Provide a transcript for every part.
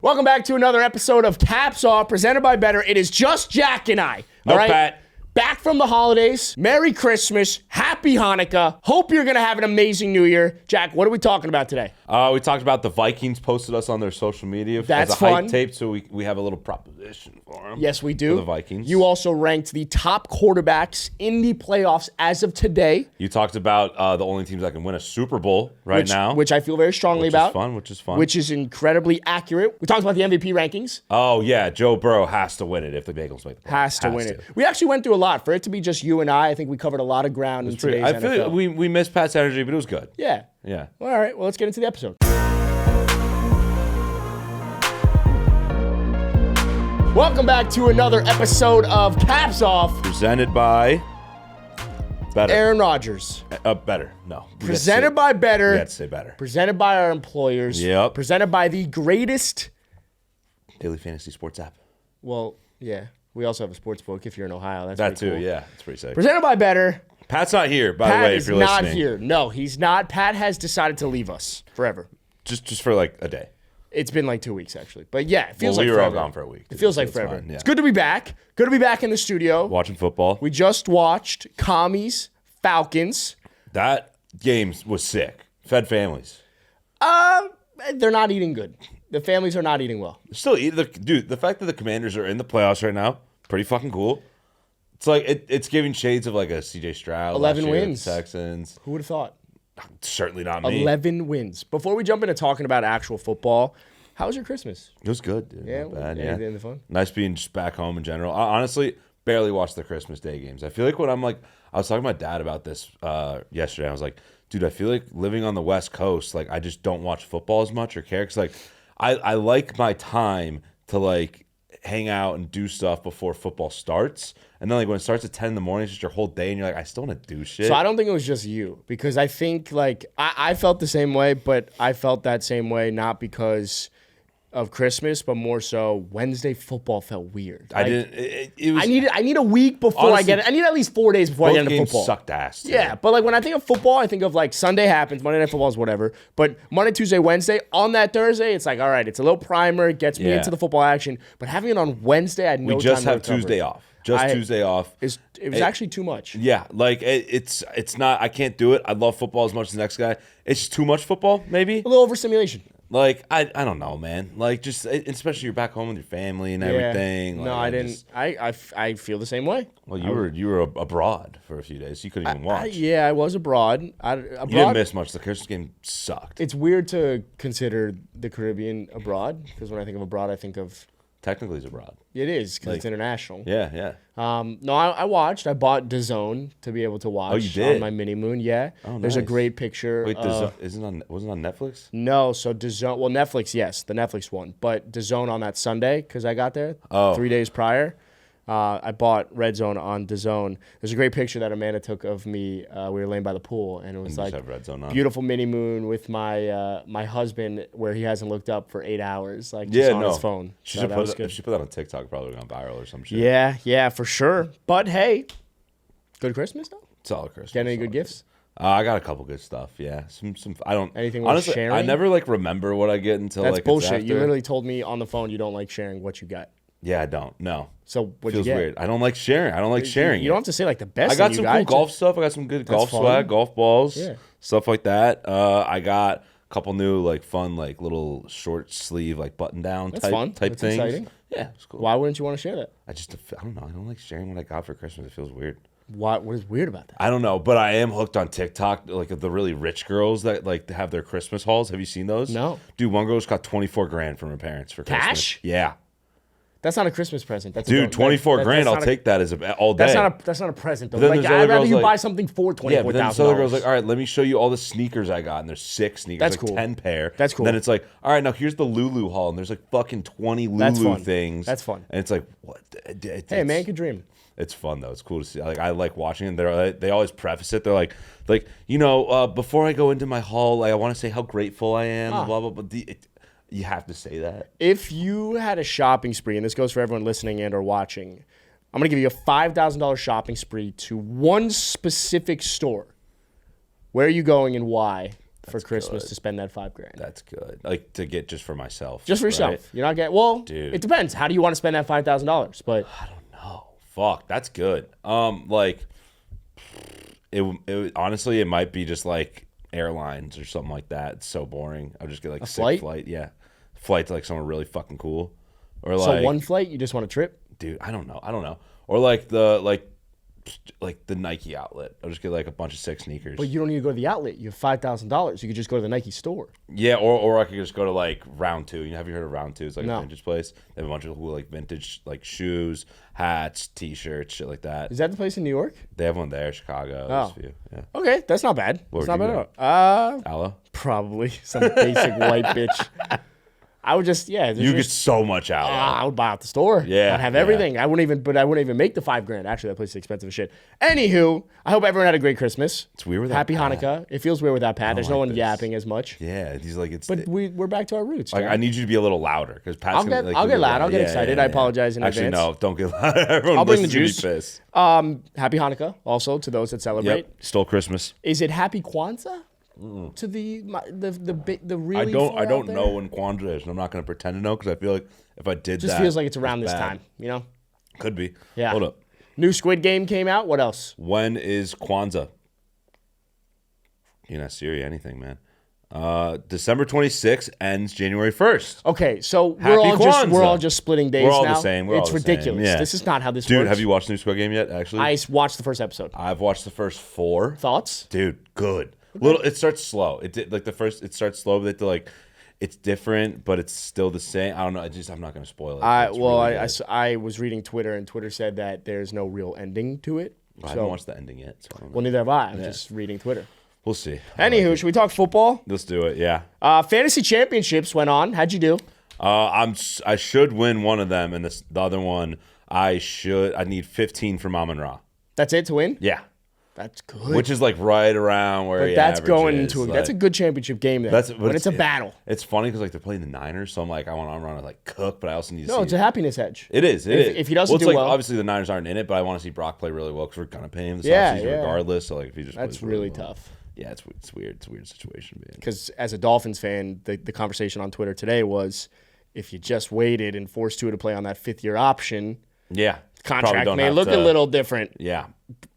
Welcome back to another episode of Caps Off, presented by Better. It is just Jack and I. No, all right? Pat. Back from the holidays. Merry Christmas. Happy Hanukkah. Hope you're going to have an amazing New Year. Jack, what are we talking about today? We talked about the Vikings posted us on their social media That's as a fun. hype tape, so we have a little proposition for them. Yes, we do. For the Vikings. You also ranked the top quarterbacks in the playoffs as of today. You talked about the only teams that can win a Super Bowl now. Which I feel very strongly about. Which is fun. Which is incredibly accurate. We talked about the MVP rankings. Oh, yeah. Joe Burrow has to win it if the Bengals make the playoffs. Has to win it. We actually went through a lot. For it to be just you and I think we covered a lot of ground in today's I NFL. feel like we missed Pat's energy, but it was good. Yeah. Yeah. All right. Well, let's get into the episode. Welcome back to another episode of Caps Off. Presented by Better. Aaron Rodgers. Better. No. Presented by Better. You had to say Better. Presented by our employers. Yep. Presented by the greatest. Daily fantasy sports app. Well, yeah. We also have a sports book if you're in Ohio. That's That pretty too, cool. yeah. It's pretty sick. Presented by Better. Pat's not here, by the Pat way, is if you're not listening. here. No, he's not. Pat has decided to leave us forever. Just for like a day. It's been like 2 weeks, actually. But yeah, it feels Well, like we were all forever. gone for a week. It feels like It's forever. fine, yeah. It's good to be back. Good to be back in the studio. Watching football. We just watched Commies, Falcons. That game was sick. Fed families. They're not eating good. The families are not eating well. Still, the fact that the Commanders are in the playoffs right now, pretty fucking cool. It's like it's giving shades of like a CJ Stroud. 11 last year with wins. the Texans. Who would have thought? Certainly not me. 11 wins. Before we jump into talking about actual football, how was your Christmas? It was good, dude. Yeah, Not bad, yeah, yeah. anything fun? Nice being just back home in general. I honestly barely watched the Christmas Day games. I feel like when I'm like, I was talking to my dad about this yesterday. I was like, dude, I feel like living on the West Coast, like I just don't watch football as much or care. Cause like I like my time to like hang out and do stuff before football starts. And then like when it starts at 10 in the morning, it's just your whole day and you're like, I still want to do shit. So I don't think it was just you, because I think like I felt the same way, but I felt that same way not because of Christmas, but more so Wednesday football felt weird. I Like, didn't. It was. I need a week before Honestly, I get it. I need at least 4 days before I both get into games football. sucked ass. Dude. Yeah, but like when I think of football, I think of like Sunday happens, Monday Night Football is whatever. But Monday, Tuesday, Wednesday, on that Thursday, it's like, all right, it's a little primer, it gets me Yeah. into the football action. But having it on Wednesday, I had no We just time have to recover. Tuesday off. Tuesday off. It was actually too much. Yeah, like it's not. I can't do it. I love football as much as the next guy. It's just too much football, maybe. A little overstimulation. Like I don't know, man. Like just especially you're back home with your family and everything. No, like, I didn't. I feel the same way. Well, you were abroad for a few days. So you couldn't even watch. Yeah, I was abroad. You didn't miss much. The Christmas game sucked. It's weird to consider the Caribbean abroad, because when I think of abroad, I think of Technically, it's abroad. it is because it's international. Yeah, yeah. No, I watched. I bought DAZN to be able to watch. Oh, you did? On my mini moon. Yeah. Oh, There's a nice. great picture. Wait, of, wasn't it on Netflix? No, so DAZN. Well, Netflix, yes, the Netflix one, but DAZN on that Sunday because I got there 3 days prior. I bought Red Zone on DAZN. There's a great picture that Amanda took of me. We were laying by the pool, and it was just like have Red Zone on. beautiful mini moon with my my husband, where he hasn't looked up for 8 hours, like just on his phone. She So should that put was it, good. if she put that on TikTok, probably would have gone viral or some shit. Yeah, for sure. But hey, good Christmas though. Solid Christmas. Get any good solid. gifts? I got a couple good stuff. Yeah, some. I don't. Anything worth honestly, sharing? I never like remember what I get until That's like bullshit. It's You after. literally told me on the phone you don't like sharing what you got. Yeah, I don't. No. So what'd Feels you get? weird. I don't like sharing. I don't like sharing. You don't have to say like the best. I got thing some you cool golf stuff. I got some good golf fun. swag, golf balls, Yeah. stuff like that. I got a couple new like fun like little short sleeve like button down That's type fun. type That's things. exciting. Yeah, it's cool. Why wouldn't you want to share that? I don't know. I don't like sharing what I got for Christmas. It feels weird. What is weird about that? I don't know, but I am hooked on TikTok. Like the really rich girls that like have their Christmas hauls. Have you seen those? No. Dude, one girl's got 24 grand from her parents for Christmas. Cash? Yeah. That's not a Christmas present. That's Dude, 24 grand. I'll take that as all day. That's not a present though. then Like there's other I'd rather girls you like- buy something for Yeah, but then this $24,000. other girl's like, all right, let me show you all the sneakers I got. And there's 6 sneakers. That's like cool. 10 pair. That's cool. And then it's like, all right, now here's the Lulu haul. And there's like fucking 20 That's Lulu fun. things. That's fun. And it's like, what? Hey, man, can dream. It's fun though. It's cool to see. Like I like watching it. They always preface it. They're like before I go into my haul, like, I want to say how grateful I am. Blah blah blah. You have to say that. If you had a shopping spree, and this goes for everyone listening and or watching, I'm gonna give you a $5,000 shopping spree to one specific store. Where are you going and why for Christmas to spend that $5,000. That's good. Like to get just for myself. Just for yourself. Right? You're not getting. Well, Dude. It depends. How do you want to spend that $5,000? But I don't know. Fuck, that's good. Like it honestly, it might be just like airlines or something like that. It's so boring. I'll just get like a sick flight. Yeah, flight to like somewhere really fucking cool. Or like so one flight, you just want a trip? Dude, I don't know. Or like the Nike outlet. I'll just get like a bunch of sick sneakers. But you don't need to go to the outlet. You have $5,000. You could just go to the Nike store. Yeah, or I could just go to like Round 2. Have you heard of Round 2? It's like No. a vintage place. They have a bunch of cool like vintage like shoes, hats, T-shirts, shit like that. Is that the place in New York? They have one there, Chicago. There's a few. Yeah. Okay, that's not bad. Where That's not would bad you at all. Aloe? Probably some basic white bitch. I would just You get so much out. I would buy out the store. Yeah, I'd have yeah. everything. I wouldn't even make the $5,000. Actually, that place is expensive as shit. Anywho, I hope everyone had a great Christmas. It's weird without Happy Pat. Hanukkah. It feels weird without Pat. There's no one yapping as much. Yeah, he's like it's. But we're back to our roots. Like Jack. I need you to be a little louder because Pat's I'll gonna. get Like, I'll he'll get be loud. I'll get Yeah, excited. yeah, I yeah. apologize in Actually, advance. no, don't get loud. Everyone I'll bring the listening to juice. be pissed. Happy Hanukkah also to those that celebrate. Yep, stole Christmas. Is it Happy Kwanzaa? To the really I don't far out there? know when Kwanzaa is, and I'm not going to pretend to know because I feel like if I did Just that, feels like it's around it's this bad. time, you know? Could be. Yeah. Hold up. New Squid Game came out. What else? When is Kwanzaa? You're not serious anything, man. December 26th ends January 1st. Okay, so Happy we're all Kwanzaa. just splitting days We're all now. the same. We're it's all the ridiculous. same. Yeah. This is not how this Dude, works. have you watched the new Squid Game yet? Actually, I watched the first episode. I've watched the first 4. Thoughts? Dude, good. Little. It starts slow. It did like the first. It starts slow, but it's different, but it's still the same. I don't know. I'm not going to spoil it. I was reading Twitter, and Twitter said that there's no real ending to it. I haven't watched the ending yet. So I don't know. Well, neither have I. I'm just reading Twitter. We'll see. Anywho, should we talk football? Let's do it. Yeah. Fantasy championships went on. How'd you do? I should win one of them, and the other one I need 15 from Amon Ra. That's it to win? Yeah. That's good. Which is like right around where but he that's going averages. into Like, that's a good championship game then. When it's a battle. It's funny because like they're playing the Niners, so I'm like I want Amon Ra to like cook, but I also need to No, see it's a happiness hedge. It is. If he doesn't it's do like, well. obviously the Niners aren't in it, but I want to see Brock play really well because we're gonna pay him this Yeah, offseason yeah. regardless. So like if he just That's plays really well. tough. Yeah, it's weird. It's a weird situation, man. Because as a Dolphins fan, the conversation on Twitter today was if you just waited and forced Tua to play on that 5th-year option, Yeah, contract may look a little different. Yeah,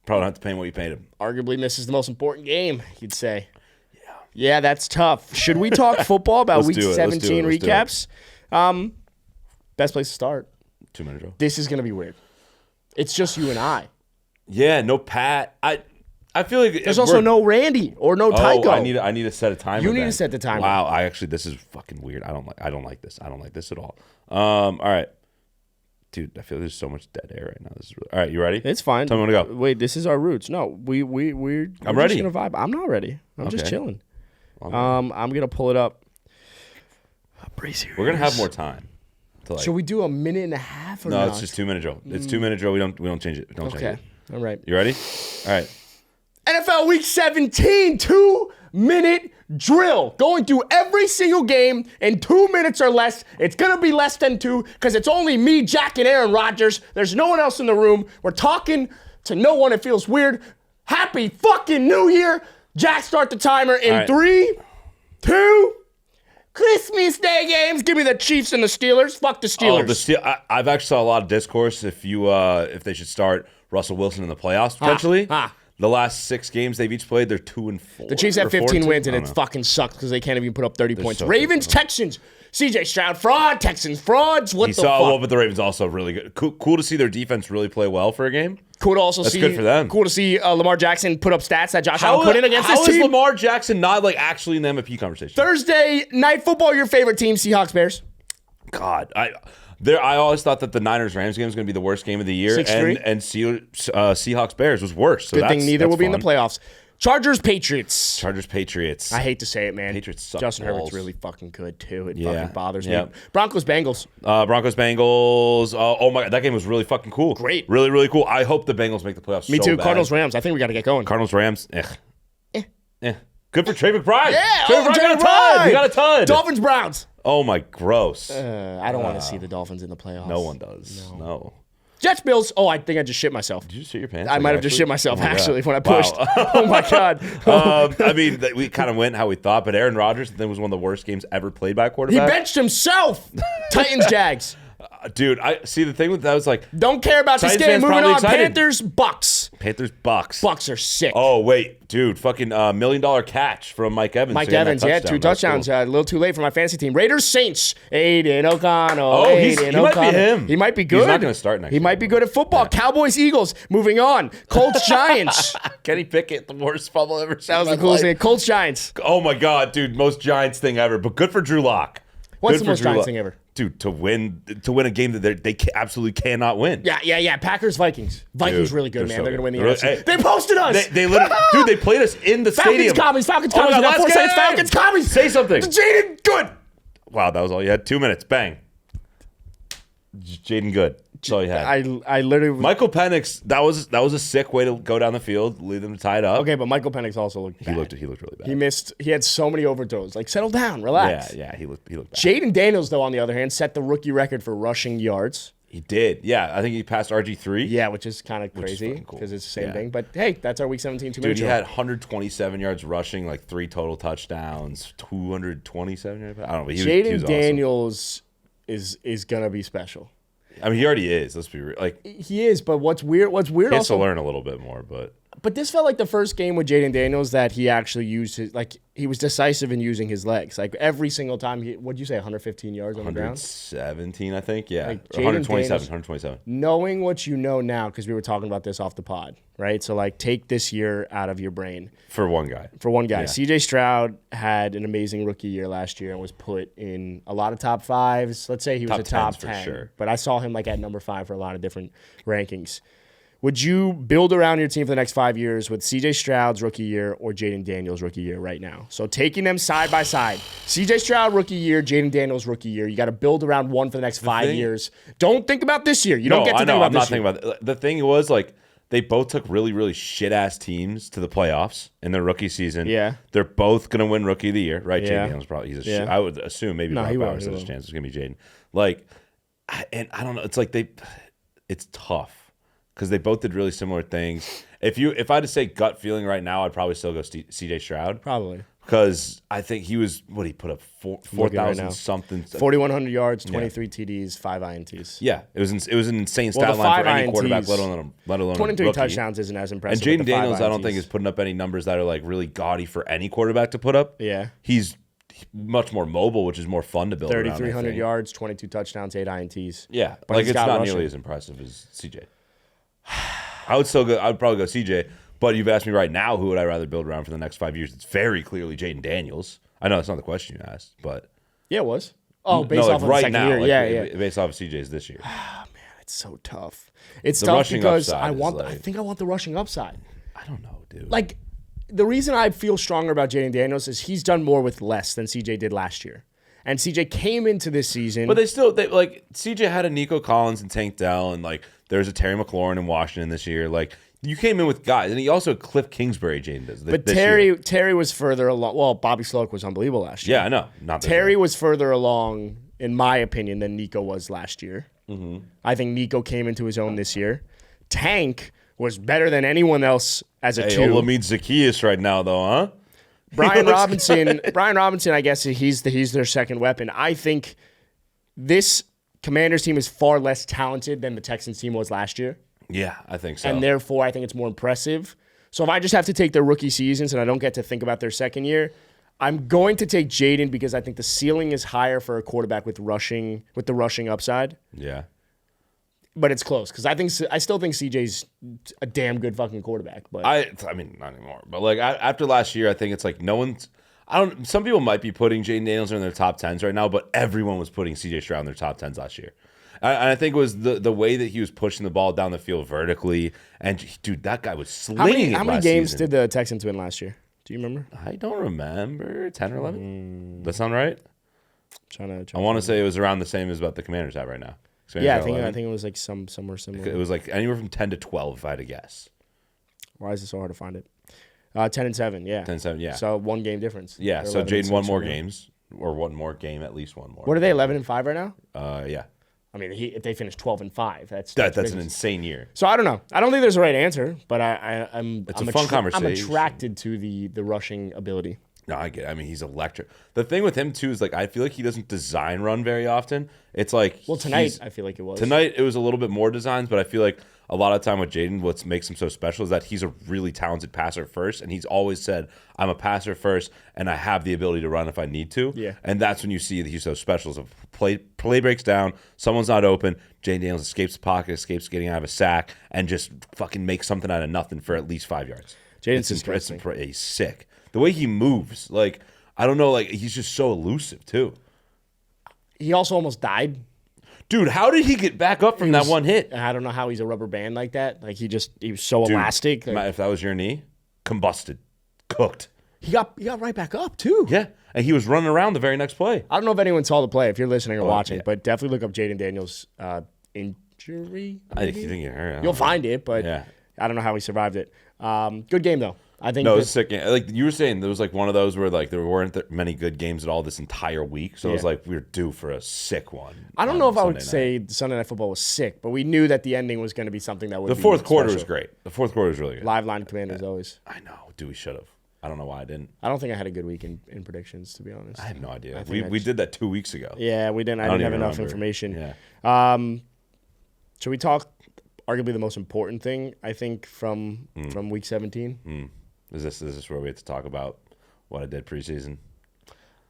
probably don't have to pay him what you paid him. Arguably misses the most important game, you'd say. Yeah, that's tough. Should we talk football about Let's Week do it. 17 Let's do it. recaps? Best place to start. 2 minute drill. This is going to be weird. It's just you and I. Yeah, no Pat. I feel like There's also no Randy or no Tycho. I need to set a timer. You need then. to set the timer. Wow, this is fucking weird. I don't like this. I don't like this at all. All right. Dude, I feel there's so much dead air right now. This is really... All right, you ready? It's fine. Tell me when to go. Wait, this is our roots. No, we're I'm ready. just gonna vibe. I'm not ready. I'm just Okay. chilling. I'm gonna pull it up. Brace your We're gonna ears. have more time. To like... Should we do a minute and a half or No, not? it's just 2 minute drill. It's 2 minute drill. We don't change it. Don't change Okay. it. All right. You ready? All right. NFL Week 17, 2-minute drill. Going through every single game in 2 minutes or less. It's going to be less than 2 because it's only me, Jack, and Aaron Rodgers. There's no one else in the room. We're talking to no one. It feels weird. Happy fucking New Year. Jack, start the timer in right. 3, 2, Christmas Day games. Give me the Chiefs and the Steelers. Fuck the Steelers. I've actually saw a lot of discourse if they should start Russell Wilson in the playoffs potentially. The last 6 games they've each played, they're 2-4. The Chiefs have 15 wins, and I don't it know. fucking sucks because they can't even put up 30 points. so Ravens, good. Texans, CJ Stroud, fraud, Texans, frauds. What He the saw fuck? well, but the Ravens also really good. Cool to see their defense really play well for a game. Cool to also That's see. good for them. Cool to see Lamar Jackson put up stats that Josh Allen put in against how his is team. Lamar Jackson not like actually in the MVP conversation? Thursday night football, your favorite team, Seahawks, Bears. God, I always thought that the Niners-Rams game was going to be the worst game of the year, 6-3? and Seahawks-Bears was worse. So Good thing neither will be in the fun. playoffs. Chargers, Patriots. Chargers-Patriots. I hate to say it, man. Patriots suck Justin balls. Herbert's really fucking good, too. It Yeah. fucking bothers me. Yep. Broncos, Bengals. Broncos-Bengals. Oh my God, that game was really fucking cool. Great. Really, really cool. I hope the Bengals make the playoffs. Me so too. bad. Cardinals, Rams. I think we got to get going. Cardinals-Rams. Good for Trey McBride. Yeah. Trey McBride got a ton. He got a ton. Dolphins, Browns. Oh my, gross. I don't want to see the Dolphins in the playoffs. No one does. No. Jets Bills. Oh, I think I just shit myself. Did you shit your pants? I might have just shit myself actually when I pushed. Wow. Oh my god. I mean, we kind of went how we thought, but Aaron Rodgers I think was one of the worst games ever played by a quarterback. He benched himself. Titans Jags. Dude, I see the thing with that was like don't care about this game. Moving on. Excited. Panthers Bucks. Bucks are sick. Oh wait, dude, fucking $1 million catch from Mike Evans. Mike Evans, yeah, 2 touchdowns. Cool. A little too late for my fantasy team. Raiders Saints. Aiden O'Connell. Oh, he might be him. He might be good. He's not going to start next. He might be good at football. Yeah. Cowboys Eagles. Moving on. Colts Giants. Kenny Pickett, the worst fumble ever. That was the coolest thing. Colts Giants. Oh my god, dude, most Giants thing ever. But good for Drew Lock. What's the most Giants thing ever? Dude, to win a game that they absolutely cannot win. Yeah. Packers, Vikings. Vikings really good, man. So they're going to win the NFC. Hey, they posted us. They literally, dude, they played us in the stadium. Falcons commies. Falcons commies. Say something. Jayden, good. Wow, that was all you had. 2 minutes. Bang. Jayden, good. That's all you had. I literally. Michael Penix, that was a sick way to go down the field, lead them to tie it up. Okay, but Michael Penix also looked bad. He looked really bad. He missed. He had so many overthrows. Like, settle down, relax. Yeah, he looked bad. Jayden Daniels, though, on the other hand, set the rookie record for rushing yards. He did. Yeah, I think he passed RG3. Yeah, which is kind of crazy because it's the same thing. But hey, that's our Week 17 2-minute Dude, he had 127 yards rushing, like 3 total touchdowns, 227 yards. I don't know. But Jayden Daniels is gonna be special. I mean, he already is. Let's be real. Like he is, but what's weird he has also to learn a little bit more, But this felt like the first game with Jayden Daniels that he actually used his, like, he was decisive in using his legs. Like, every single time what'd you say, 115 yards on the ground? 117, I think, yeah. Like 127. Knowing what you know now, because we were talking about this off the pod, right? So, like, take this year out of your brain. For one guy. Yeah. C.J. Stroud had an amazing rookie year last year and was put in a lot of top 5s. Let's say he was a top 10. For sure. But I saw him, like, at number 5 for a lot of different rankings. Would you build around your team for the next 5 years with C.J. Stroud's rookie year or Jayden Daniels' rookie year right now? So taking them side by side. C.J. Stroud rookie year, Jayden Daniels rookie year. You got to build around one for the next 5 years. Don't think about this year. You don't get to think about this year. I'm not thinking about it. The thing was, like, they both took really, really shit-ass teams to the playoffs in their rookie season. Yeah. They're both going to win rookie of the year, right? Yeah. Jayden Daniels probably. I would assume maybe Brock Bowers has a chance. It's going to be Jayden. Like, and I don't know. It's like it's tough. Because they both did really similar things. If I had to say gut feeling right now, I'd probably still go C.J. Stroud. Probably. Because I think he was, he put up 4,000 something. 4,100 yards, 23 TDs, 5 INTs. Yeah, it was an insane stat line for any quarterback, let alone 23 rookie. touchdowns isn't as impressive. And Jayden Daniels, I don't think is putting up any numbers that are like really gaudy for any quarterback to put up. Yeah. He's much more mobile, which is more fun to build 3,300 yards, 22 touchdowns, 8 INTs. Yeah, but like it's not nearly as impressive as CJ. I would probably go CJ, but you've asked me right now who would I rather build around for the next 5 years. It's very clearly Jayden Daniels. I know that's not the question you asked, but yeah, it was. Oh, based off of right the second now, year, yeah. Based off of CJ's this year. Man, it's so tough. It's tough because I think I want the rushing upside. I don't know, dude. Like the reason I feel stronger about Jayden Daniels is he's done more with less than CJ did last year. And CJ came into this season. But CJ had a Nico Collins and Tank Dell, and like there's a Terry McLaurin in Washington this year. Like you came in with guys, and he also Cliff Kingsbury, Jayden does. But Terry was further along. Well, Bobby Sloak was unbelievable last year. Yeah, I know. Terry was further along, in my opinion, than Nico was last year. Mm-hmm. I think Nico came into his own this year. Tank was better than anyone else as a 2. Olamide Zaccheaus right now, though, huh? Brian Robinson, I guess he's their second weapon. I think this Commanders team is far less talented than the Texans team was last year. Yeah, I think so. And therefore, I think it's more impressive. So if I just have to take their rookie seasons and I don't get to think about their second year, I'm going to take Jayden because I think the ceiling is higher for a quarterback with the rushing upside. Yeah. But it's close because I still think CJ's a damn good fucking quarterback. But I mean, not anymore. But like after last year, I think it's like no one's. Some people might be putting Jayden Daniels in their top 10s right now, but everyone was putting CJ Stroud in their top 10s last year. And I think it was the way that he was pushing the ball down the field vertically. And dude, that guy was slinging. How many games did the Texans win last year? Do you remember? I don't remember. 10 or 11. That sound right? I want to say it was around the same as what the Commanders have right now. Yeah, I think it was like somewhere similar. It was like anywhere from 10 to 12, if I had to guess. Why is it so hard to find it? 10-7, yeah. 10-7, yeah. So 1 game difference. Yeah, so Jayden won more games, or one more game, at least one more. What are they, 11-5 right now? Yeah. I mean, if they finish 12-5, that's an insane year. So I don't know. I don't think there's a right answer, but I'm a fun conversation. I'm attracted to the rushing ability. No, I get it. I mean, he's electric. The thing with him, too, is like I feel like he doesn't design run very often. It's like tonight I feel like it was. Tonight it was a little bit more designs, but I feel like a lot of time with Jayden, what makes him so special is that he's a really talented passer first, and he's always said, I'm a passer first, and I have the ability to run if I need to. Yeah. And that's when you see that he's so special. So play breaks down, someone's not open, Jayden Daniels escapes the pocket, escapes getting out of a sack, and just fucking makes something out of nothing for at least 5 yards. He's sick. The way he moves, like, I don't know, like, he's just so elusive, too. He also almost died. Dude, how did he get back up from that one hit? I don't know how he's a rubber band like that. Like, he was so elastic. Like, if that was your knee, combusted, cooked. He got right back up, too. Yeah, and he was running around the very next play. I don't know if anyone saw the play, if you're listening or watching, but definitely look up Jayden Daniels' injury. I think you'll find it, but I don't know how he survived it. Good game, though. I think it was a sick game. Like you were saying, there was like one of those where like there weren't many good games at all this entire week. So it was like we were due for a sick one. I don't know if I would say the Sunday Night Football was sick, but we knew that the ending was going to be something that would be The fourth quarter special. was great. The fourth quarter was really good. Live line commanders always. I know. Dude, we should have. I don't know why I didn't. I don't think I had a good week in predictions, to be honest. I have no idea. We did that 2 weeks ago. Yeah, we didn't. I didn't have enough information. Yeah. Should we talk arguably the most important thing, I think, from week 17? Is this where we have to talk about what I did preseason?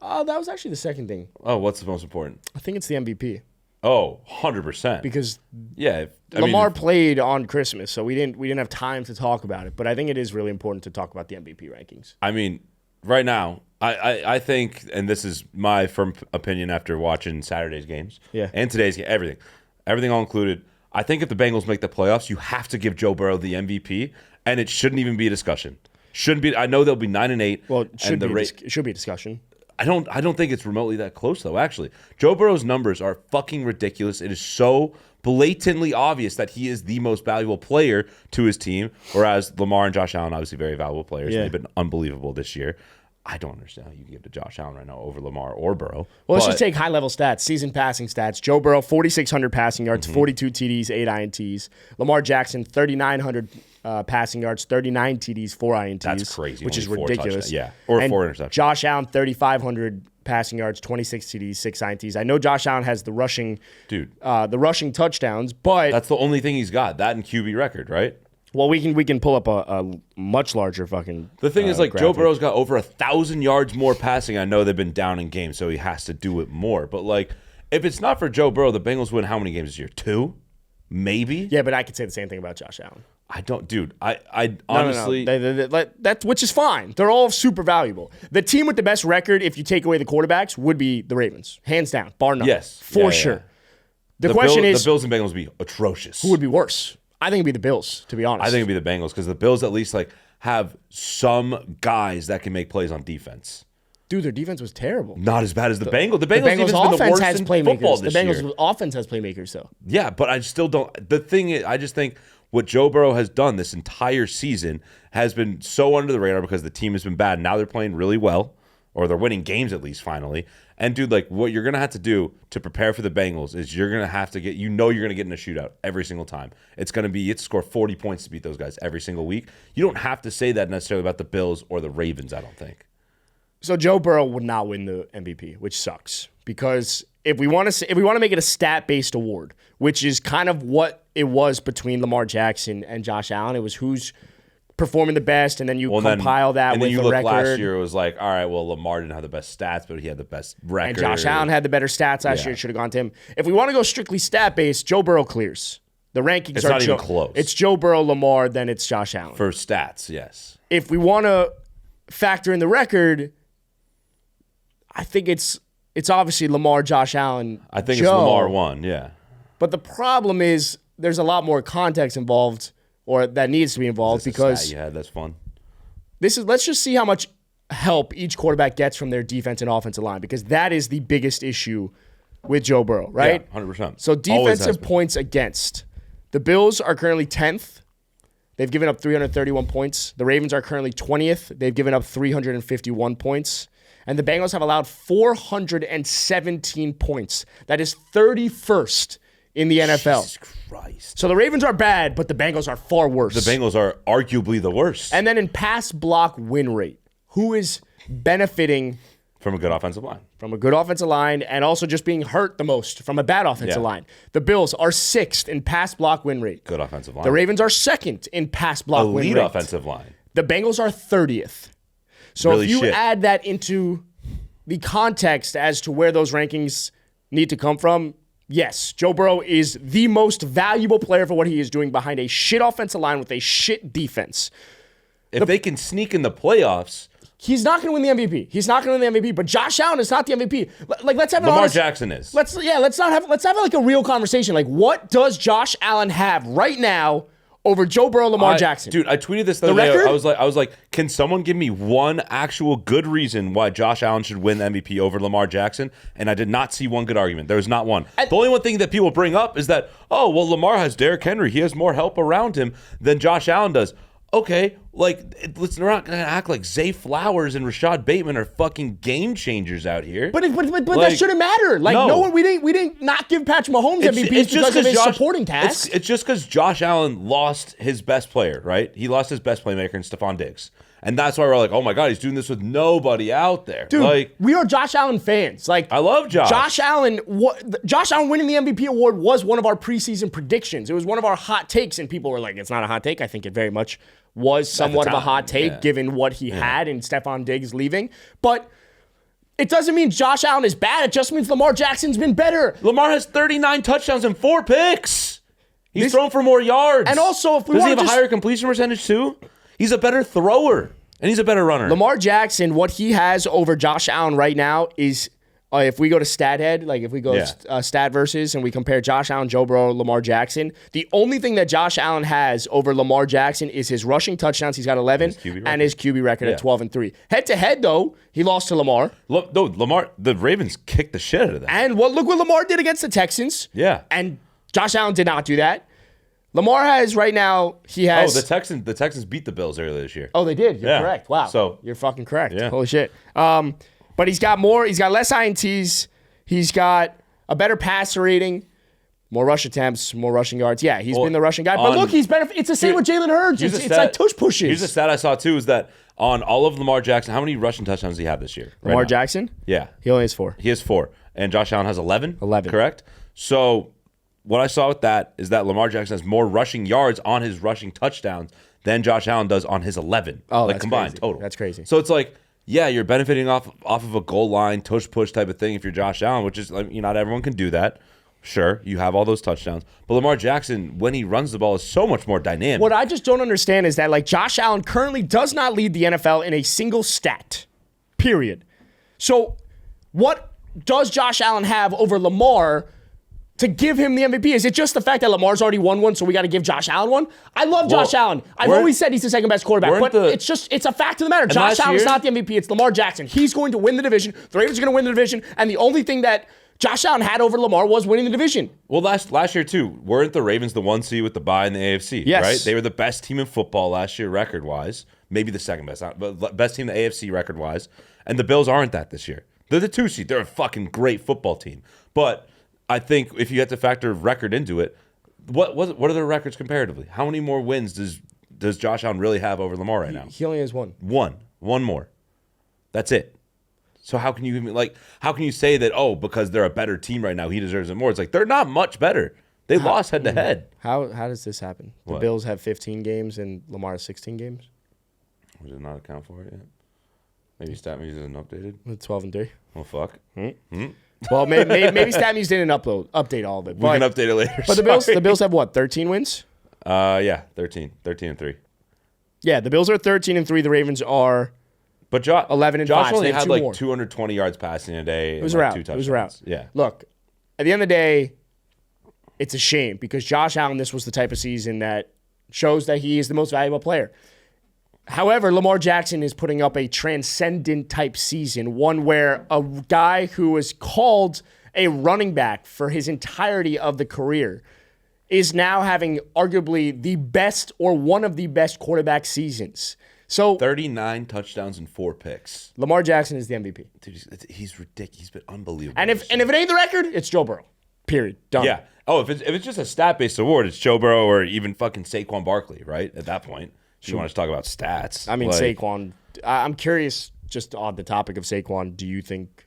That was actually the second thing. Oh, what's the most important? I think it's the MVP. Oh, 100%. Because Lamar played on Christmas, so we didn't have time to talk about it. But I think it is really important to talk about the MVP rankings. I mean, right now, I think, and this is my firm opinion after watching Saturday's games and today's game, everything all included, I think if the Bengals make the playoffs, you have to give Joe Burrow the MVP, and it shouldn't even be a discussion. Shouldn't be. I know they'll be 9-8. Well, it should be a discussion. I don't think it's remotely that close though. Actually, Joe Burrow's numbers are fucking ridiculous. It is so blatantly obvious that he is the most valuable player to his team, whereas Lamar and Josh Allen obviously very valuable players. And they've been unbelievable this year. I don't understand how you can give to Josh Allen right now over Lamar or Burrow. Well, let's just take high-level stats, season passing stats. Joe Burrow, 4,600 passing yards, 42 TDs, 8 INTs. Lamar Jackson, 3,900 passing yards, 39 TDs, 4 INTs. That's crazy. Which is ridiculous. Or and 4 interceptions. Josh Allen, 3,500 passing yards, 26 TDs, 6 INTs. I know Josh Allen has the rushing touchdowns, but that's the only thing he's got. That and QB record, right? Well, we can pull up a much larger fucking. The thing is, like, graphic. Joe Burrow's got over 1,000 yards more passing. I know they've been down in games, so he has to do it more. But like, if it's not for Joe Burrow, the Bengals win how many games this year? 2, maybe. Yeah, but I could say the same thing about Josh Allen. I don't, dude. I honestly, that's which is fine. They're all super valuable. The team with the best record, if you take away the quarterbacks, would be the Ravens, hands down, bar none. Yes, for sure. Yeah. The question is, the Bills and Bengals would be atrocious. Who would be worse? I think it'd be the Bills, to be honest. I think it'd be the Bengals because the Bills at least like have some guys that can make plays on defense. Dude, their defense was terrible. Not as bad as the Bengals. The Bengals defense offense has been the worst has in playmakers. football this year. The Bengals offense has playmakers, though. Yeah, but I still don't. The thing is, I just think what Joe Burrow has done this entire season has been so under the radar because the team has been bad. Now they're playing really well, or they're winning games at least finally. And dude, like what you're gonna have to do to prepare for the Bengals is you're gonna have to get, you're gonna get in a shootout every single time. It's gonna be, you have to score 40 points to beat those guys every single week. You don't have to say that necessarily about the Bills or the Ravens, I don't think. So Joe Burrow would not win the MVP, which sucks because if we want to make it a stat-based award, which is kind of what it was between Lamar Jackson and Josh Allen, it was who's performing the best, and then you compile that with the record. Last year, it was like, all right, well, Lamar didn't have the best stats, but he had the best record. And Josh Allen had the better stats last year. It should have gone to him. If we want to go strictly stat-based, Joe Burrow clears. The rankings it's are not even close. It's Joe Burrow, Lamar, then it's Josh Allen. For stats, yes. If we want to factor in the record, I think it's obviously Lamar, Josh Allen, I think Joe. it's Lamar 1, yeah. But the problem is there's a lot more context involved, or that needs to be involved, because yeah, that's fun. Let's just see how much help each quarterback gets from their defense and offensive line, because that is the biggest issue with Joe Burrow, right? Yeah, 100%. So defensive points against. The Bills are currently 10th. They've given up 331 points. The Ravens are currently 20th. They've given up 351 points. And the Bengals have allowed 417 points. That is 31st in the NFL. Jesus Christ. So the Ravens are bad, but the Bengals are far worse. The Bengals are arguably the worst. And then in pass block win rate, who is benefiting from a good offensive line? From a good offensive line and also just being hurt the most from a bad offensive line. The Bills are 6th in pass block win rate. Good offensive line. The Ravens are 2nd in pass block win rate. Elite offensive line. The Bengals are 30th. So really if you add that into the context as to where those rankings need to come from, yes, Joe Burrow is the most valuable player for what he is doing behind a shit offensive line with a shit defense. If they can sneak in the playoffs, he's not going to win the MVP. He's not going to win the MVP. But Josh Allen is not the MVP. Like, let's have an Lamar honest, Jackson is. Let's have like a real conversation. Like, what does Josh Allen have right now over Joe Burrow, Lamar Jackson? Dude, I tweeted this the other day. I was like, can someone give me one actual good reason why Josh Allen should win the MVP over Lamar Jackson? And I did not see one good argument. There was not one. The only one thing that people bring up is that, oh, well, Lamar has Derrick Henry. He has more help around him than Josh Allen does. Okay, like, we're not going to act like Zay Flowers and Rashad Bateman are fucking game changers out here. But that shouldn't matter. Like, no one, we didn't not give Patrick Mahomes MVP because of his supporting tasks. It's just because Josh Allen lost his best player, right? He lost his best playmaker in Stephon Diggs. And that's why we're like, oh my God, he's doing this with nobody out there. Dude, like, we are Josh Allen fans. Like, I love Josh. Josh Allen winning the MVP award was one of our preseason predictions. It was one of our hot takes, and people were like, it's not a hot take. I think it very much was somewhat of a hot take given what he had and Stephon Diggs leaving. But it doesn't mean Josh Allen is bad. It just means Lamar Jackson's been better. Lamar has 39 touchdowns and 4 picks. He's thrown for more yards. And also, if we does he want have a higher completion percentage too? He's a better thrower, and he's a better runner. Lamar Jackson, what he has over Josh Allen right now is, if we go to StatHead, like if we go stat versus and we compare Josh Allen, Joe Burrow, Lamar Jackson, the only thing that Josh Allen has over Lamar Jackson is his rushing touchdowns. He's got 11, and his QB record at 12-3. Head to head, though, he lost to Lamar. Lamar, the Ravens kicked the shit out of that. And look what Lamar did against the Texans. Yeah, and Josh Allen did not do that. Lamar has right now, he has... Oh, the Texans beat the Bills earlier this year. Oh, they did. You're correct. Wow. So you're fucking correct. Yeah. Holy shit. But he's got less INTs. He's got a better passer rating, more rush attempts, more rushing yards. Yeah, he's been the rushing guy. But look, it's the same with Jalen Hurts. It's like tush pushes. Here's a stat I saw too, is that on all of Lamar Jackson, how many rushing touchdowns does he have this year? Lamar Jackson? Yeah. He only has 4. He has 4. And Josh Allen has 11? 11. Correct? So what I saw with that is that Lamar Jackson has more rushing yards on his rushing touchdowns than Josh Allen does on his 11. Oh, like that's combined crazy. total. That's crazy. So it's like, yeah, you're benefiting off of a goal line, tush push type of thing if you're Josh Allen, which is, not everyone can do that. Sure, you have all those touchdowns. But Lamar Jackson, when he runs the ball, is so much more dynamic. What I just don't understand is that, like, Josh Allen currently does not lead the NFL in a single stat, period. So what does Josh Allen have over Lamar to give him the MVP? Is it just the fact that Lamar's already won one, so we got to give Josh Allen one? I love Josh Allen. I've always said he's the second best quarterback, but it's a fact of the matter. Josh Allen's not the MVP. It's Lamar Jackson. He's going to win the division. The Ravens are going to win the division, and the only thing that Josh Allen had over Lamar was winning the division. Well, last year, too, weren't the Ravens the 1 seed with the bye in the AFC? Yes. Right? They were the best team in football last year record-wise. Maybe the second best, but best team in the AFC record-wise. And the Bills aren't that this year. They're the 2 seed. They're a fucking great football team. But I think if you have to factor record into it, what are their records comparatively? How many more wins does Josh Allen really have over Lamar right now? He only has 1. One more. That's it. So how can you say that, because they're a better team right now, he deserves it more? It's like, they're not much better. They lost head to head. How does this happen? The Bills have 15 games and Lamar has 16 games? Does it not account for it yet? Maybe StatMuse isn't updated. 12-3. Well, fuck. Well, maybe StatMuse didn't update all of it. We can update it later. But the Bills have what, 13 wins? Yeah, 13-3. Yeah, the Bills are 13-3. The Ravens are 11-5. Josh only so had like 220 yards passing a day. It was around. 2 touchdowns. It was around. Yeah. Look, at the end of the day, it's a shame because Josh Allen, this was the type of season that shows that he is the most valuable player. However, Lamar Jackson is putting up a transcendent type season, one where a guy who was called a running back for his entirety of the career is now having arguably the best or one of the best quarterback seasons. So 39 touchdowns and 4 picks. Lamar Jackson is the MVP. Dude, he's ridiculous. He's been unbelievable. And if it ain't the record, it's Joe Burrow. Period. Done. Yeah. Oh, if it's just a stat-based award, it's Joe Burrow or even fucking Saquon Barkley, right? At that point, if you want to talk about stats. I mean, Saquon. I'm curious, just on the topic of Saquon, do you think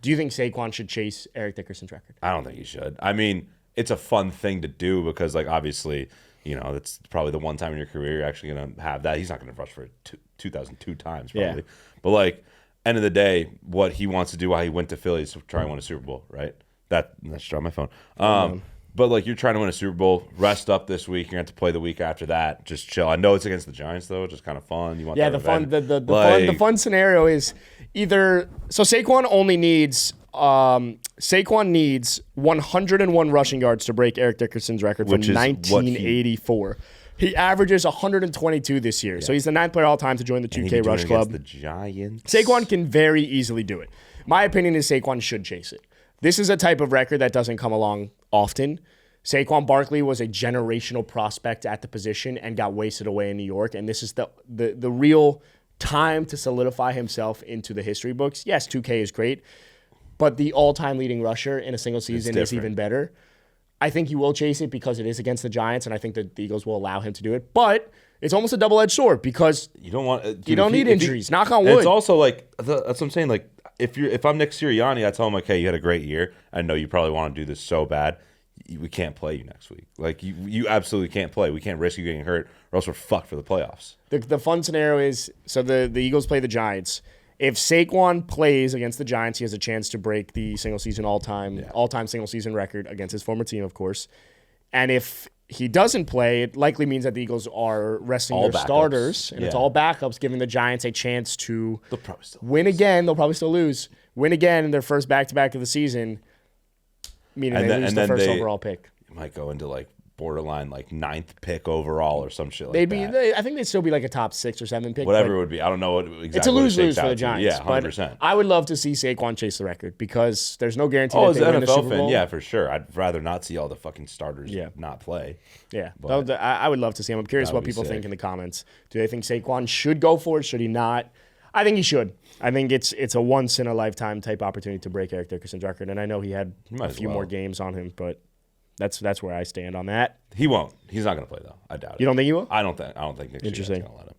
Saquon should chase Eric Dickerson's record? I don't think he should. I mean, it's a fun thing to do because, like, obviously, you know, that's probably the one time in your career you're actually going to have that. He's not going to rush for it 2,002 times, probably. Yeah. But, like, end of the day, what he wants to do while he went to Philly is to try and win a Super Bowl, right? That's dropped my phone. But like you're trying to win a Super Bowl, rest up this week. You're going to have to play the week after that. Just chill. I know it's against the Giants though, just kind of fun. You want the fun scenario is either Saquon needs 101 rushing yards to break Eric Dickerson's record from 1984. He averages 122 this year, so he's the 9th player all time to join the 2K Rush Club. The Giants. Saquon can very easily do it. My opinion is Saquon should chase it. This is a type of record that doesn't come along often. Saquon Barkley was a generational prospect at the position and got wasted away in New York, and this is the real time to solidify himself into the history books. Yes, 2K is great, but the all-time leading rusher in a single season is even better. I think he will chase it because it is against the Giants, and I think that the Eagles will allow him to do it. But it's almost a double-edged sword because you don't need injuries. Knock on wood. It's also like that's what I'm saying. Like if I'm Nick Sirianni, I tell him like, hey, you had a great year. I know you probably want to do this so bad. We can't play you next week. Like you absolutely can't play. We can't risk you getting hurt, or else we're fucked for the playoffs. The fun scenario is the Eagles play the Giants. If Saquon plays against the Giants, he has a chance to break the single season all-time single season record against his former team, of course. And if he doesn't play, it likely means that the Eagles are resting their starters, and it's all backups, giving the Giants a chance to win again. They'll probably still lose. Win again in their first back-to-back of the season, meaning they lose the first overall pick. You might go into like borderline like 9th pick overall or some shit like that. I think they'd still be like a top 6 or 7 pick. Whatever it would be. I don't know what exactly. It's a lose-lose for the Giants. Yeah, 100%. But I would love to see Saquon chase the record because there's no guarantee that as they an win the NFL Super Bowl. fan, yeah, for sure. I'd rather not see all the fucking starters not play. Yeah, I would love to see him. I'm curious what people think in the comments. Do they think Saquon should go for it? Should he not? I think he should. I think it's a once-in-a-lifetime type opportunity to break Eric Dickerson's record, and I know he had a few more games on him, but that's where I stand on that. He won't. He's not going to play though. I doubt it. You don't think he will? I don't think Nick Sirianni's going to let him.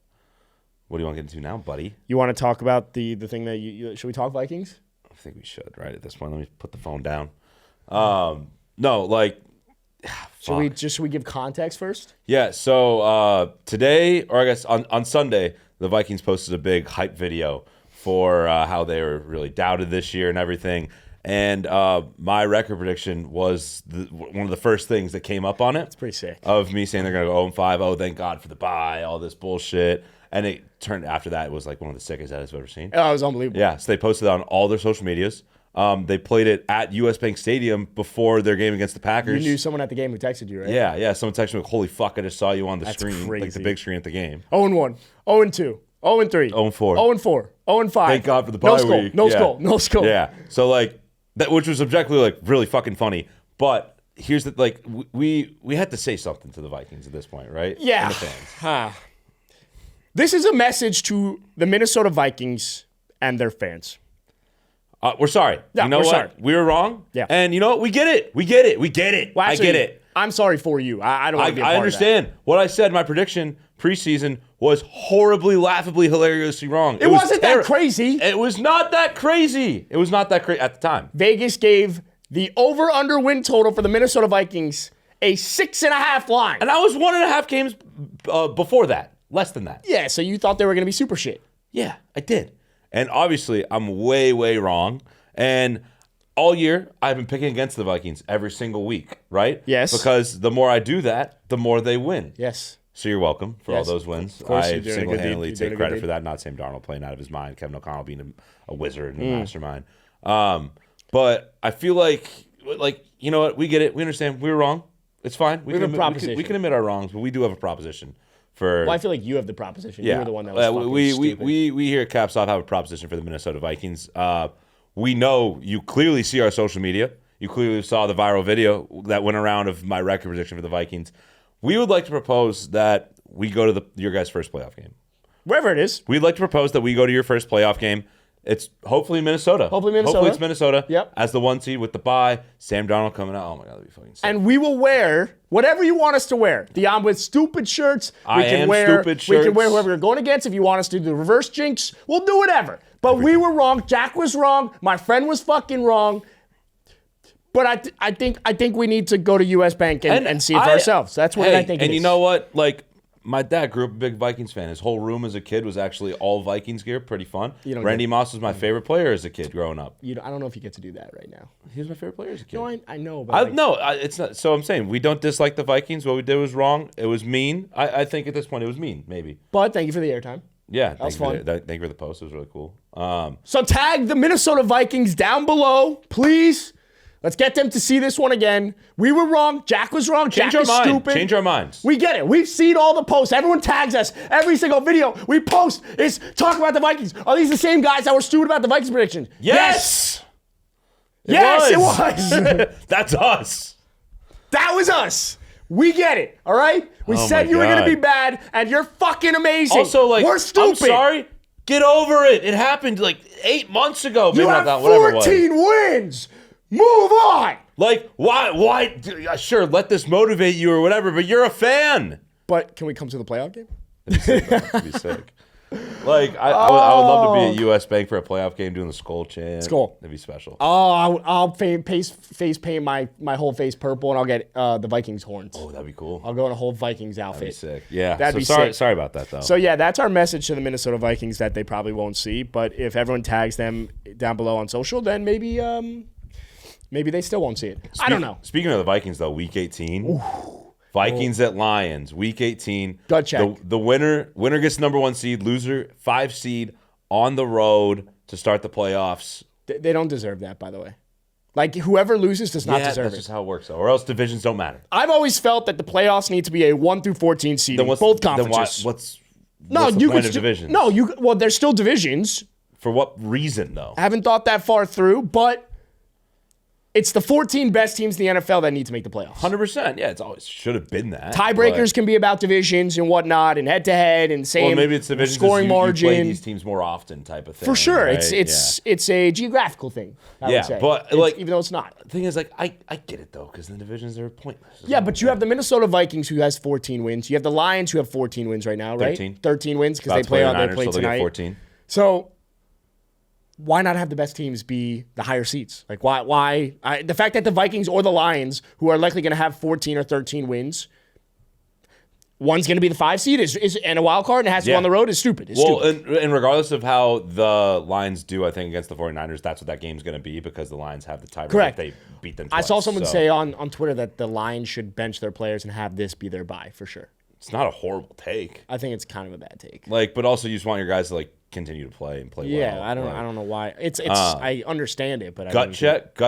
What do you want to get into now, buddy? You want to talk about the thing that should we talk Vikings? I think we should. Right at this point, let me put the phone down. No, like. Should we give context first? Yeah. So today, or I guess on Sunday, the Vikings posted a big hype video for how they were really doubted this year and everything. And my record prediction was one of the first things that came up on it. It's pretty sick. Of me saying they're going to go 0-5. Oh, thank God for the bye, all this bullshit. And it turned after that, it was like one of the sickest I've ever seen. Oh, it was unbelievable. Yeah, so they posted it on all their social medias. They played it at US Bank Stadium before their game against the Packers. You knew someone at the game who texted you, right? Yeah. Someone texted me, holy fuck, I just saw you on the screen. Crazy. Like the big screen at the game. 0-1, 0-2, 0-3, 0-4, 0-4, 0-5. Thank God for the bye week. No skull. Yeah. So like that, which was objectively like really fucking funny. But here's the like we had to say something to the Vikings at this point, right? Yeah. And the fans. This is a message to the Minnesota Vikings and their fans. We're sorry. Yeah, you know what? Sorry. We were wrong. Yeah. And you know what? We get it. Well, actually, I get it. I'm sorry for you. I don't want to be a part I understand. Of that. What I said, my prediction preseason was horribly, laughably, hilariously wrong. It wasn't that crazy. It was not that crazy. It was not that crazy at the time. Vegas gave the over-under win total for the Minnesota Vikings a 6.5 line. And that was 1.5 games before that. Less than that. Yeah, so you thought they were going to be super shit. Yeah, I did. And obviously, I'm way, way wrong. And all year, I've been picking against the Vikings every single week, right? Yes. Because the more I do that, the more they win. Yes. So you're welcome for all those wins. Of course, I single-handedly take credit for that. that. Not Sam Darnold playing out of his mind, Kevin O'Connell being a wizard and a mastermind. But I feel like, you know what? We get it. We understand. We were wrong. It's fine. We can admit our wrongs, but we do have a proposition. Well, I feel like you have the proposition. You were the one that was fucking stupid. We here at Caps Off have a proposition for the Minnesota Vikings. We know you clearly see our social media. You clearly saw the viral video that went around of my record prediction for the Vikings. We would like to propose that we go to your guys' first playoff game. Wherever it is. We'd like to propose that we go to your first playoff game. It's hopefully Minnesota. Hopefully it's Minnesota. Yep. As the 1 seed with the bye. Sam Darnold coming out. Oh, my God, that'd be fucking sick. And we will wear whatever you want us to wear. The with stupid shirts. We can wear whoever you're going against. If you want us to do the reverse jinx, we'll do whatever. But we were wrong. Jack was wrong. My friend was fucking wrong. But I think we need to go to US Bank and see it for ourselves. That's what I think it is. And you know what? Like, my dad grew up a big Vikings fan. His whole room as a kid was actually all Vikings gear. Pretty fun. Randy Moss was my favorite player as a kid growing up. I don't know if you get to do that right now. He was my favorite player as a kid. No, I know. But it's not. So I'm saying we don't dislike the Vikings. What we did was wrong. It was mean. I think at this point it was mean, maybe. But thank you for the airtime. Yeah, that was fun. Thank you for the post. It was really cool. So tag the Minnesota Vikings down below, please. Let's get them to see this one again. We were wrong. Jack was wrong. Jack is stupid. Change our minds. We get it. We've seen all the posts. Everyone tags us. Every single video we post is talk about the Vikings. Are these the same guys that were stupid about the Vikings prediction? Yes. Yes, it was. That's us. That was us. We get it. All right? We said you were going to be bad, and you're fucking amazing. Also, like, we're stupid. I'm sorry. Get over it. It happened like 8 months ago. You have 14 wins. Move on. Like, why? Sure, let this motivate you or whatever, but you're a fan. But can we come to the playoff game? That'd be sick. Like, I would love to be at US Bank for a playoff game doing the skull chant. Skull. That'd be special. Oh, I'll face paint my whole face purple, and I'll get the Vikings horns. Oh, that'd be cool. I'll go in a whole Vikings outfit. That'd be sick. Yeah. That'd be sick. Sorry about that, though. So, yeah, that's our message to the Minnesota Vikings that they probably won't see. But if everyone tags them down below on social, then maybe they still won't see it. I don't know. Speaking of the Vikings, though, Week 18. Ooh. Vikings at Lions, Week 18. Gut check. The winner gets number 1 seed, loser 5 seed on the road to start the playoffs. They don't deserve that, by the way. Like, whoever loses does not deserve it. That's just how it works, though. Or else divisions don't matter. I've always felt that the playoffs need to be a 1 through 14 seed in both conferences. Then what's the point of divisions? Well, there's still divisions. For what reason, though? I haven't thought that far through, but it's the 14 best teams in the NFL that need to make the playoffs. 100%. Yeah, it's always should have been that. Tiebreakers can be about divisions and whatnot, and head-to-head, and same well, maybe it's divisions scoring margin. You play these teams more often type of thing. For sure. Right? It's a geographical thing, I would say. But even though it's not. The thing is, like, I get it, though, because the divisions are pointless. Yeah, but you have the Minnesota Vikings, who has 14 wins. You have the Lions, who have 14 wins right now, right? 13 wins, because they play tonight. 14. So why not have the best teams be the higher seeds? Like, why? The fact that the Vikings or the Lions, who are likely going to have 14 or 13 wins, one's going to be the 5 seed and a wild card and has to go on the road is stupid. And regardless of how the Lions do, I think, against the 49ers, that's what that game's going to be because the Lions have the tiebreaker. Correct. They beat them twice. I saw someone say on Twitter that the Lions should bench their players and have this be their bye for sure. It's not a horrible take. I think it's kind of a bad take. Like, but also you just want your guys to, like, continue to play well. Yeah, I don't know why. It's I understand it, but gut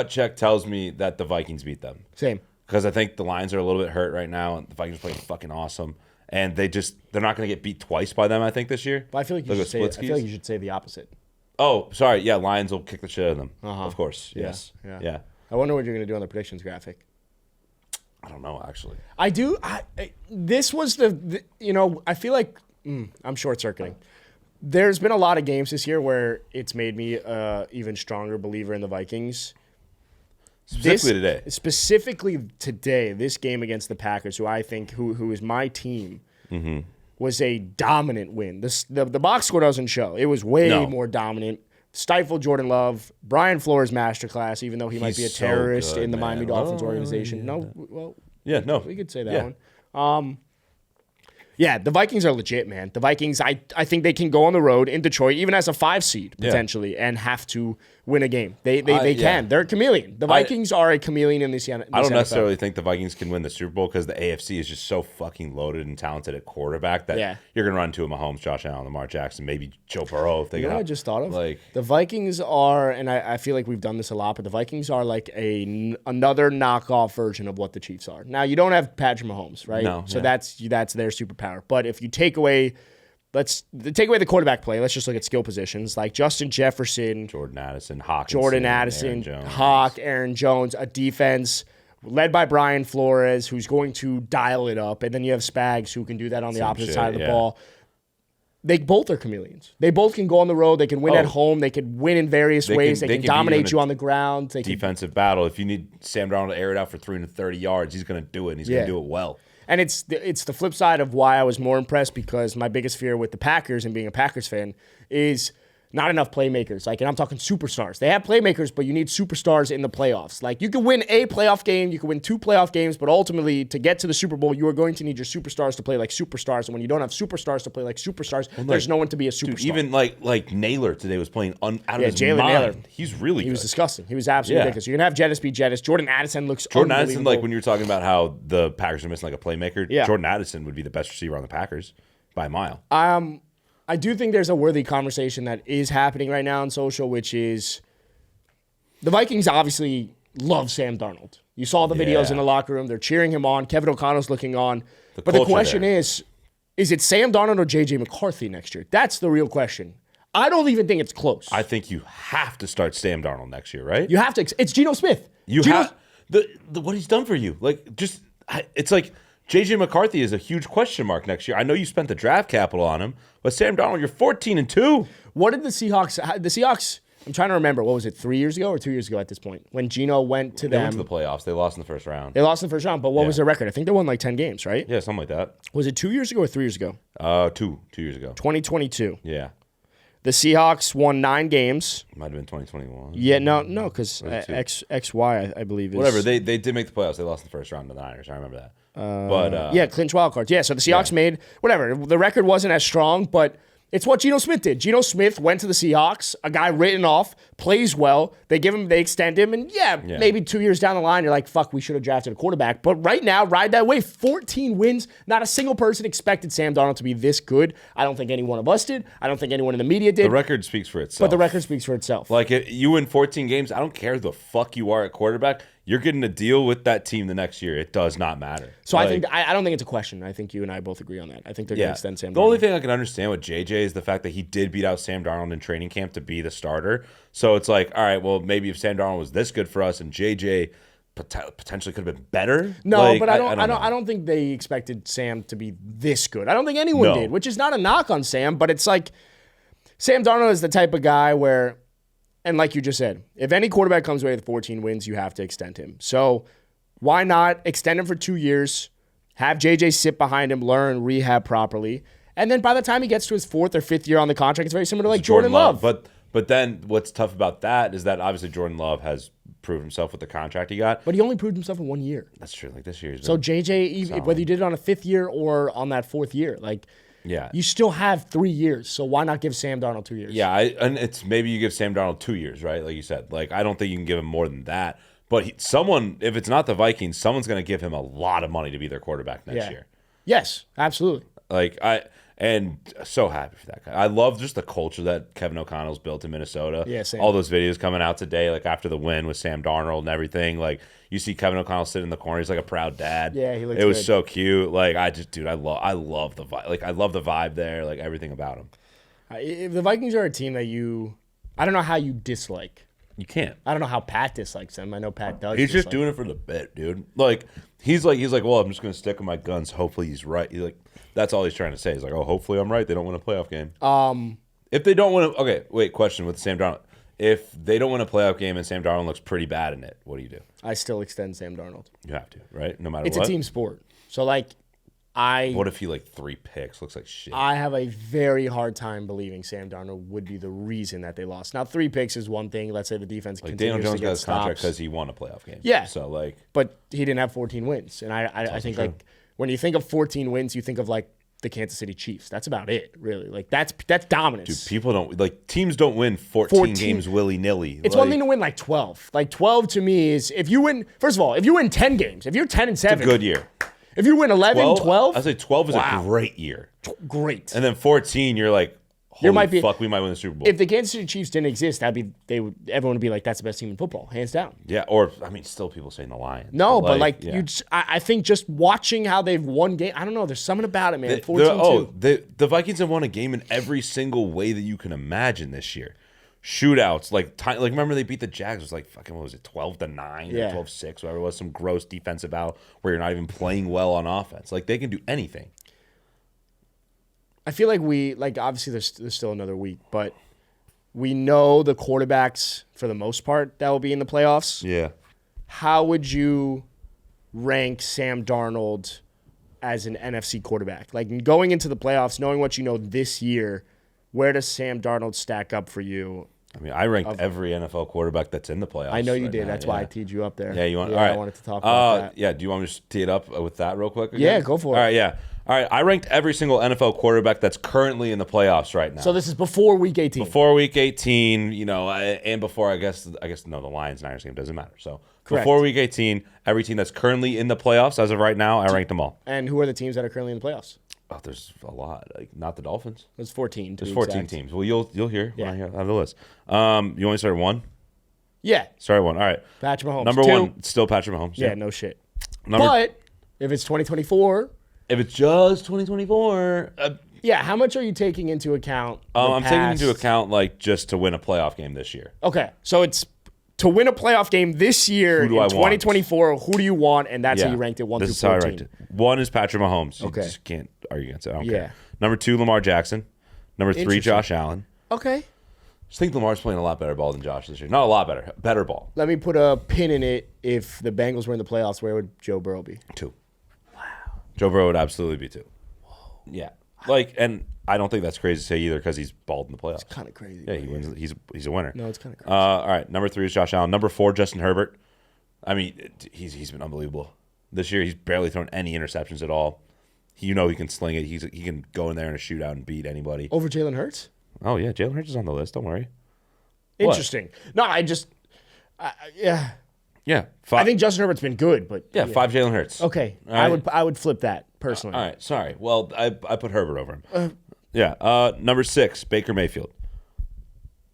check tells me that the Vikings beat them. Same. Because I think the Lions are a little bit hurt right now, and the Vikings are playing fucking awesome, and they're not going to get beat twice by them. I think this year. But I feel like you should say the opposite. Oh, sorry. Yeah, Lions will kick the shit out of them. Of course. Yes. Yeah. I wonder what you're going to do on the predictions graphic. I don't know, actually. I do. This was I feel like I'm short circuiting. There's been a lot of games this year where it's made me even stronger believer in the Vikings. Specifically today, this game against the Packers, who I think who is my team, was a dominant win. The box score doesn't show. It was way more dominant. Stifled Jordan Love, Brian Flores masterclass, even though he might be a terrorist in the Miami Dolphins organization. We could say that one. Yeah, the Vikings are legit, man. The Vikings, I think they can go on the road in Detroit, even as a 5 seed, potentially, and have to win a game. They can. They're a chameleon. The Vikings are a chameleon in this NFL. I don't necessarily think the Vikings can win the Super Bowl because the AFC is just so fucking loaded and talented at quarterback that you're going to run into a Mahomes, Josh Allen, Lamar Jackson, maybe Joe Burrow. If they I just thought of? The Vikings are, and I feel like we've done this a lot, but the Vikings are like another knockoff version of what the Chiefs are. Now, you don't have Patrick Mahomes, right? No. So that's their superpower. But if you take away the quarterback play. Let's just look at skill positions like Justin Jefferson, Jordan Addison, Aaron Jones, a defense led by Brian Flores, who's going to dial it up, and then you have Spags who can do that on the opposite side of the ball. They both are chameleons. They both can go on the road. They can win at home. They can win in various ways. They can dominate you on the ground. Defensive battle. If you need Sam Darnold to air it out for 330 yards, he's going to do it, and he's going to do it well. And it's the flip side of why I was more impressed, because my biggest fear with the Packers and being a Packers fan is not enough playmakers. Like, and I'm talking superstars. They have playmakers, but you need superstars in the playoffs. Like, you can win a playoff game, you can win 2 playoff games, but ultimately, to get to the Super Bowl, you are going to need your superstars to play like superstars. And when you don't have superstars to play like superstars, there's no one to be a superstar. Dude, even like Naylor today was playing out of his Jalen mind. Naylor. He's really good. He was disgusting. He was absolutely ridiculous. You can have Jettis be Jettis. Jordan Addison looks Addison, like when you were talking about how the Packers are missing like a playmaker, Jordan Addison would be the best receiver on the Packers by a mile. I do think there's a worthy conversation that is happening right now on social, which is the Vikings obviously love Sam Darnold. You saw the videos in the locker room. They're cheering him on. Kevin O'Connell's looking on. But the question is it Sam Darnold or J.J. McCarthy next year? That's the real question. I don't even think it's close. I think you have to start Sam Darnold next year, right? You have to. It's Geno Smith. What he's done for you. Like, just, it's like, J.J. McCarthy is a huge question mark next year. I know you spent the draft capital on him, but Sam Darnold, you're 14-2. What did the Seahawks, I'm trying to remember, what was it, 3 years ago or 2 years ago at this point? When Geno went to them. They went to the playoffs. They lost in the first round. They lost in the first round, but what was their record? I think they won like 10 games, right? Yeah, something like that. Was it 2 years ago or 3 years ago? 2 years ago. 2022. Yeah. The Seahawks won 9 games. Might have been 2021. Yeah, no, because XY, I believe is. Whatever, they did make the playoffs. They lost in the first round to the Niners. I remember that. Clinch wild cards. Yeah, so the Seahawks made, whatever. The record wasn't as strong, but it's what Geno Smith did. Geno Smith went to the Seahawks, a guy written off, plays well. They extend him, and maybe 2 years down the line, you're like, fuck, we should have drafted a quarterback. But right now, ride that way. 14 wins. Not a single person expected Sam Darnold to be this good. I don't think any one of us did. I don't think anyone in the media did. The record speaks for itself. But the record speaks for itself. Like, if you win 14 games, I don't care who the fuck you are at quarterback. You're getting a deal with that team the next year. It does not matter. So I don't think it's a question. I think you and I both agree on that. I think they're going to extend Sam Darnold. The only thing I can understand with JJ is the fact that he did beat out Sam Darnold in training camp to be the starter. So it's like, all right, well, maybe if Sam Darnold was this good for us and JJ potentially could have been better. No, but I don't think they expected Sam to be this good. I don't think anyone did, which is not a knock on Sam, but it's like Sam Darnold is the type of guy where, and like you just said, if any quarterback comes away with 14 wins, you have to extend him. So why not extend him for 2 years, have JJ sit behind him, learn, rehab properly, and then by the time he gets to his 4th or 5th year on the contract, it's very similar to like Jordan Love. But then what's tough about that is that obviously Jordan Love has proved himself with the contract he got. But he only proved himself in 1 year. That's true. Like this year. So JJ, whether you did it on a 5th year or on that 4th year, you still have 3 years. So why not give Sam Darnold 2 years? Yeah, and it's maybe you give Sam Darnold 2 years, right? Like you said. Like, I don't think you can give him more than that. But if it's not the Vikings, someone's going to give him a lot of money to be their quarterback next year. Yes, absolutely. And so happy for that guy. I love just the culture that Kevin O'Connell's built in Minnesota. Yeah, same. All those videos coming out today, like after the win with Sam Darnold and everything. Like, you see Kevin O'Connell sitting in the corner. He's like a proud dad. Yeah, he looks It was good. so cute. Like, I love the vibe. Like, I love the vibe there. Like, everything about him. If the Vikings are a team that I don't know how you dislike. You can't. I don't know how Pat dislikes them. I know Pat does. He's just doing it for the bit, dude. Like, he's like, well, I'm just gonna stick with my guns. Hopefully he's right. He's like, that's all he's trying to say. He's like, oh, hopefully I'm right. They don't win a playoff game. If they don't win okay, wait, question with Sam Darnold. If they don't win a playoff game and Sam Darnold looks pretty bad in it, what do you do? I still extend Sam Darnold. You have to, right? No matter It's what. a team sport. So what if he 3 picks? Looks like shit. I have a very hard time believing Sam Darnold would be the reason that they lost. Now, 3 picks is one thing. Let's say the defense continues Daniel Jones to get got his contract stops. because he won a playoff game. Yeah. So but he didn't have 14 wins, and I think true. when you think of 14 wins, you think of the Kansas City Chiefs. That's about it, really. That's dominance. Dude, people don't teams don't win 14 games willy nilly. It's one thing to win 12. 12 to me is if you win. First of all, if you win 10 games, if you're 10-7, it's a good year. If you win 11, 12, I say 12 is a great year. Great. And then 14, you're like, holy fuck, we might win the Super Bowl. If the Kansas City Chiefs didn't exist, everyone would be like, that's the best team in football, hands down. Yeah, or still people saying the Lions. No, but I think just watching how they've won games, I don't know, there's something about it, man. 14-2. The Vikings have won a game in every single way that you can imagine this year. Shootouts, remember they beat the Jags. It was fucking, what was it, 12-9 or 12-6, whatever it was, some gross defensive out where you're not even playing well on offense. They can do anything. I feel like obviously there's still another week, but we know the quarterbacks for the most part that will be in the playoffs. Yeah. How would you rank Sam Darnold as an NFC quarterback? Like going into the playoffs, knowing what you know this year, where does Sam Darnold stack up for you? I mean, I ranked every NFL quarterback that's in the playoffs. I know you did. That's why I teed you up there. Yeah, you want? Yeah, all right. I wanted to talk about that. Yeah, do you want me to just tee it up with that real quick? Again? Yeah, go for it. All right, yeah. All right, I ranked every single NFL quarterback that's currently in the playoffs right now. So this is before Week 18. Before Week 18, and before I guess no, the Lions-Niners game doesn't matter. So Correct. Before Week 18, every team that's currently in the playoffs as of right now, I ranked them all. And who are the teams that are currently in the playoffs? Oh, there's a lot. Like not the Dolphins. There's 14. There's 14 exact. teams. Well, you'll hear when Yeah. I have the list. You want me to start at 1? Yeah. Start at 1. All right. Patrick Mahomes. Number 2. 1, still Patrick Mahomes. Yeah, no shit. Number, But if it's 2024, if it's just 2024, yeah, how much are you taking into account? I'm taking into account like just to win a playoff game this year. Okay, so it's to win a playoff game this year in Who do I want? 2024. Who do you want? And that's how you ranked it 1 This through 14. is how I ranked it. 1 is Patrick Mahomes. You Okay. just can't argue against it. I don't Yeah. care. Number 2, Lamar Jackson. Number 3, Interesting. Josh Allen. Okay. I just think Lamar's playing a lot better ball than Josh this year. Not a lot better. Better ball. Let me put a pin in it. If the Bengals were in the playoffs, where would Joe Burrow be? 2. Wow. Joe Burrow would absolutely be 2. Whoa. Yeah. And I don't think that's crazy to say either because he's balled in the playoffs. It's kind of crazy. Yeah, he wins. He's a winner. No, it's kind of crazy. All right. Number 3 is Josh Allen. Number 4, Justin Herbert. I mean, he's been unbelievable this year. He's barely thrown any interceptions at all. He can sling it. He can go in there in a shootout and beat anybody. Over Jalen Hurts? Oh yeah, Jalen Hurts is on the list. Don't worry. Interesting. No, yeah. Yeah. I think Justin Herbert's been good, but 5 Jalen Hurts. Okay, All I would flip that personally. All right. Sorry. Well, I put Herbert over him. Number 6, Baker Mayfield.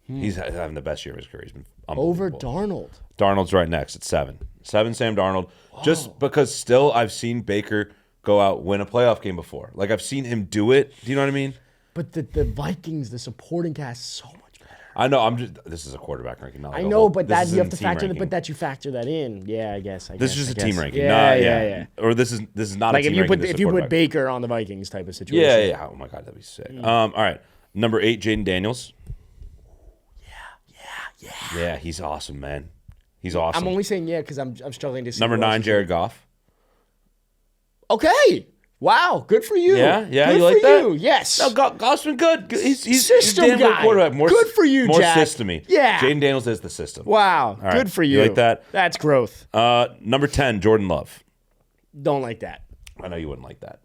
He's having the best year of his career. He's been Over unbelievable. Darnold. Darnold's right next at 7. 7, Sam Darnold. Whoa. Just because still I've seen Baker go out, win a playoff game before. Like I've seen him do it. Do you know what I mean? But the Vikings, the supporting cast is so much better. I know. This is a quarterback ranking. Not like I know, but that you have to factor that. But that you factor that in. Yeah, I guess. This is just a team ranking. Yeah. Or this is not like a team ranking. If you put Baker on the Vikings type of situation. Yeah. Oh my God, that'd be sick. All right. Number 8, Jayden Daniels. Yeah, he's awesome, man. He's awesome. I'm only saying because I'm struggling to see. Number 9, Jared Goff. Okay. Wow. Good for you. Yeah. Good You like for that? You. Yes. No, Goff's been good. He's System damn good guy. quarterback. Good for you, more Jack. systemy. Yeah. Jayden Daniels is the system. Wow. right. Good for you. You like that? That's growth. Number 10, Jordan Love. Don't like that. I know you wouldn't like that.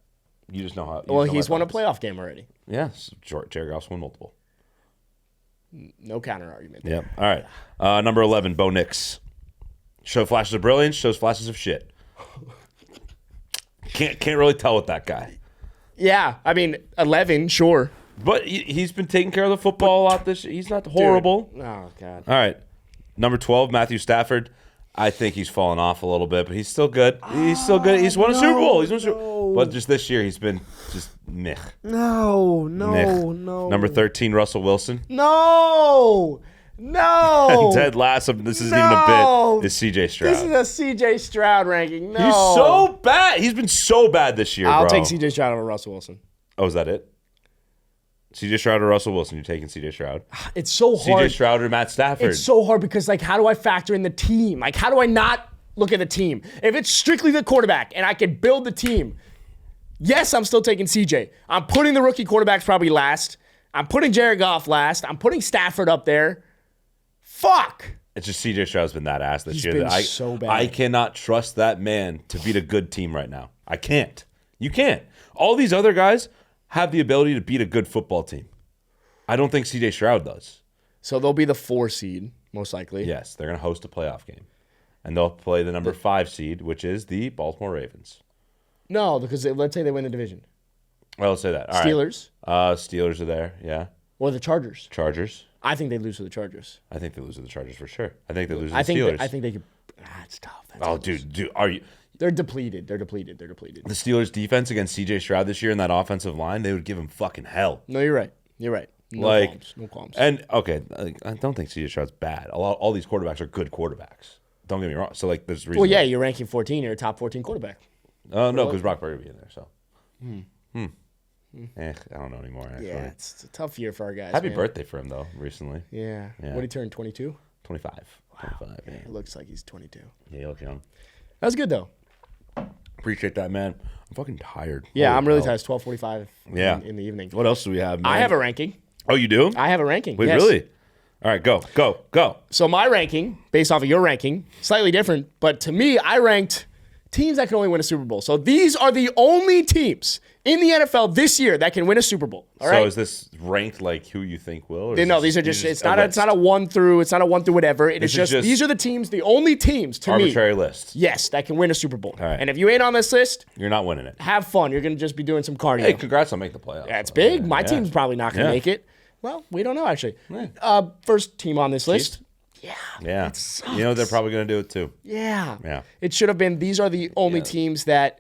You just know how. Well, he's won a playoff game already. Yes, Jared Goff's won multiple. No counter argument. Yep. All right. Number 11, Bo Nix. Show flashes of brilliance, shows flashes of shit. Can't really tell with that guy. Yeah, I mean 11, sure. But he's been taking care of the football a lot this year. He's not horrible. Dude. Oh God. All right. Number 12, Matthew Stafford. I think he's fallen off a little bit, but he's still good. He's still good. He's won a Super Bowl. He's won a Super Bowl. But just this year, he's been just meh. No. Number 13, Russell Wilson. No. And dead last, this isn't even a bit, is CJ Stroud. This is a CJ Stroud ranking. No. He's so bad. He's been so bad this year, I'll bro. take CJ Stroud over Russell Wilson. Oh, is that it? CJ Stroud or Russell Wilson? You're taking CJ Stroud? It's so hard. CJ Stroud or Matt Stafford? It's so hard because, how do I factor in the team? How do I not look at the team? If it's strictly the quarterback and I can build the team, yes, I'm still taking CJ. I'm putting the rookie quarterbacks probably last. I'm putting Jared Goff last. I'm putting Stafford up there. Fuck. It's just CJ Stroud's been that ass this He's year. been That so bad. I cannot trust that man to beat a good team right now. I can't. You can't. All these other guys have the ability to beat a good football team. I don't think CJ Stroud does. So they'll be the 4 seed, most likely. Yes, they're going to host a playoff game. And they'll play the number 5 seed, which is the Baltimore Ravens. No, because let's say they win the division. Well, let's say that. All Steelers. Right. Steelers are there, yeah. Or the Chargers. Chargers. I think they lose to the Chargers. I think they lose to the Chargers for sure. I think they lose to the Steelers. I think they could. It's tough. Dude, are you? They're depleted. The Steelers' defense against C.J. Stroud this year in that offensive line, they would give him fucking hell. No, you're right. No qualms. And okay, I don't think C.J. Stroud's bad. All these quarterbacks are good quarterbacks. Don't get me wrong. So there's reason. Well, yeah, you're ranking 14. You're a top 14 quarterback. No, because Brock Purdy would be in there. So. I don't know anymore, actually. Yeah, it's a tough year for our guys. Happy man. birthday for him, though, recently. Yeah. What did he turn, 22? 25. Wow. 25, yeah. It looks like he's 22. Yeah, you look young. That was good, though. Appreciate that, man. I'm fucking tired. Yeah, Holy I'm really hell. tired. It's 12:45 in the evening. What else do we have, man? I have a ranking. Oh, you do? I have a ranking. Wait, yes. really? All right, go. So my ranking, based off of your ranking, slightly different, but to me, I ranked teams that can only win a Super Bowl. So these are the only teams in the NFL this year that can win a Super Bowl. All right? So is this ranked like who you think will? Or No, these are just. It's not a 1 through. It's not a 1 through whatever. It's just these are the teams, the only teams to me. Arbitrary list. Yes, that can win a Super Bowl. All right. And if you ain't on this list, You're not winning it. have fun. You're gonna just be doing some cardio. Hey, congrats on making the playoffs. That's big. My team's probably not gonna make it. Well, we don't know actually. First team on this list. Yeah. You know they're probably going to do it too. Yeah. It should have been. These are the only teams that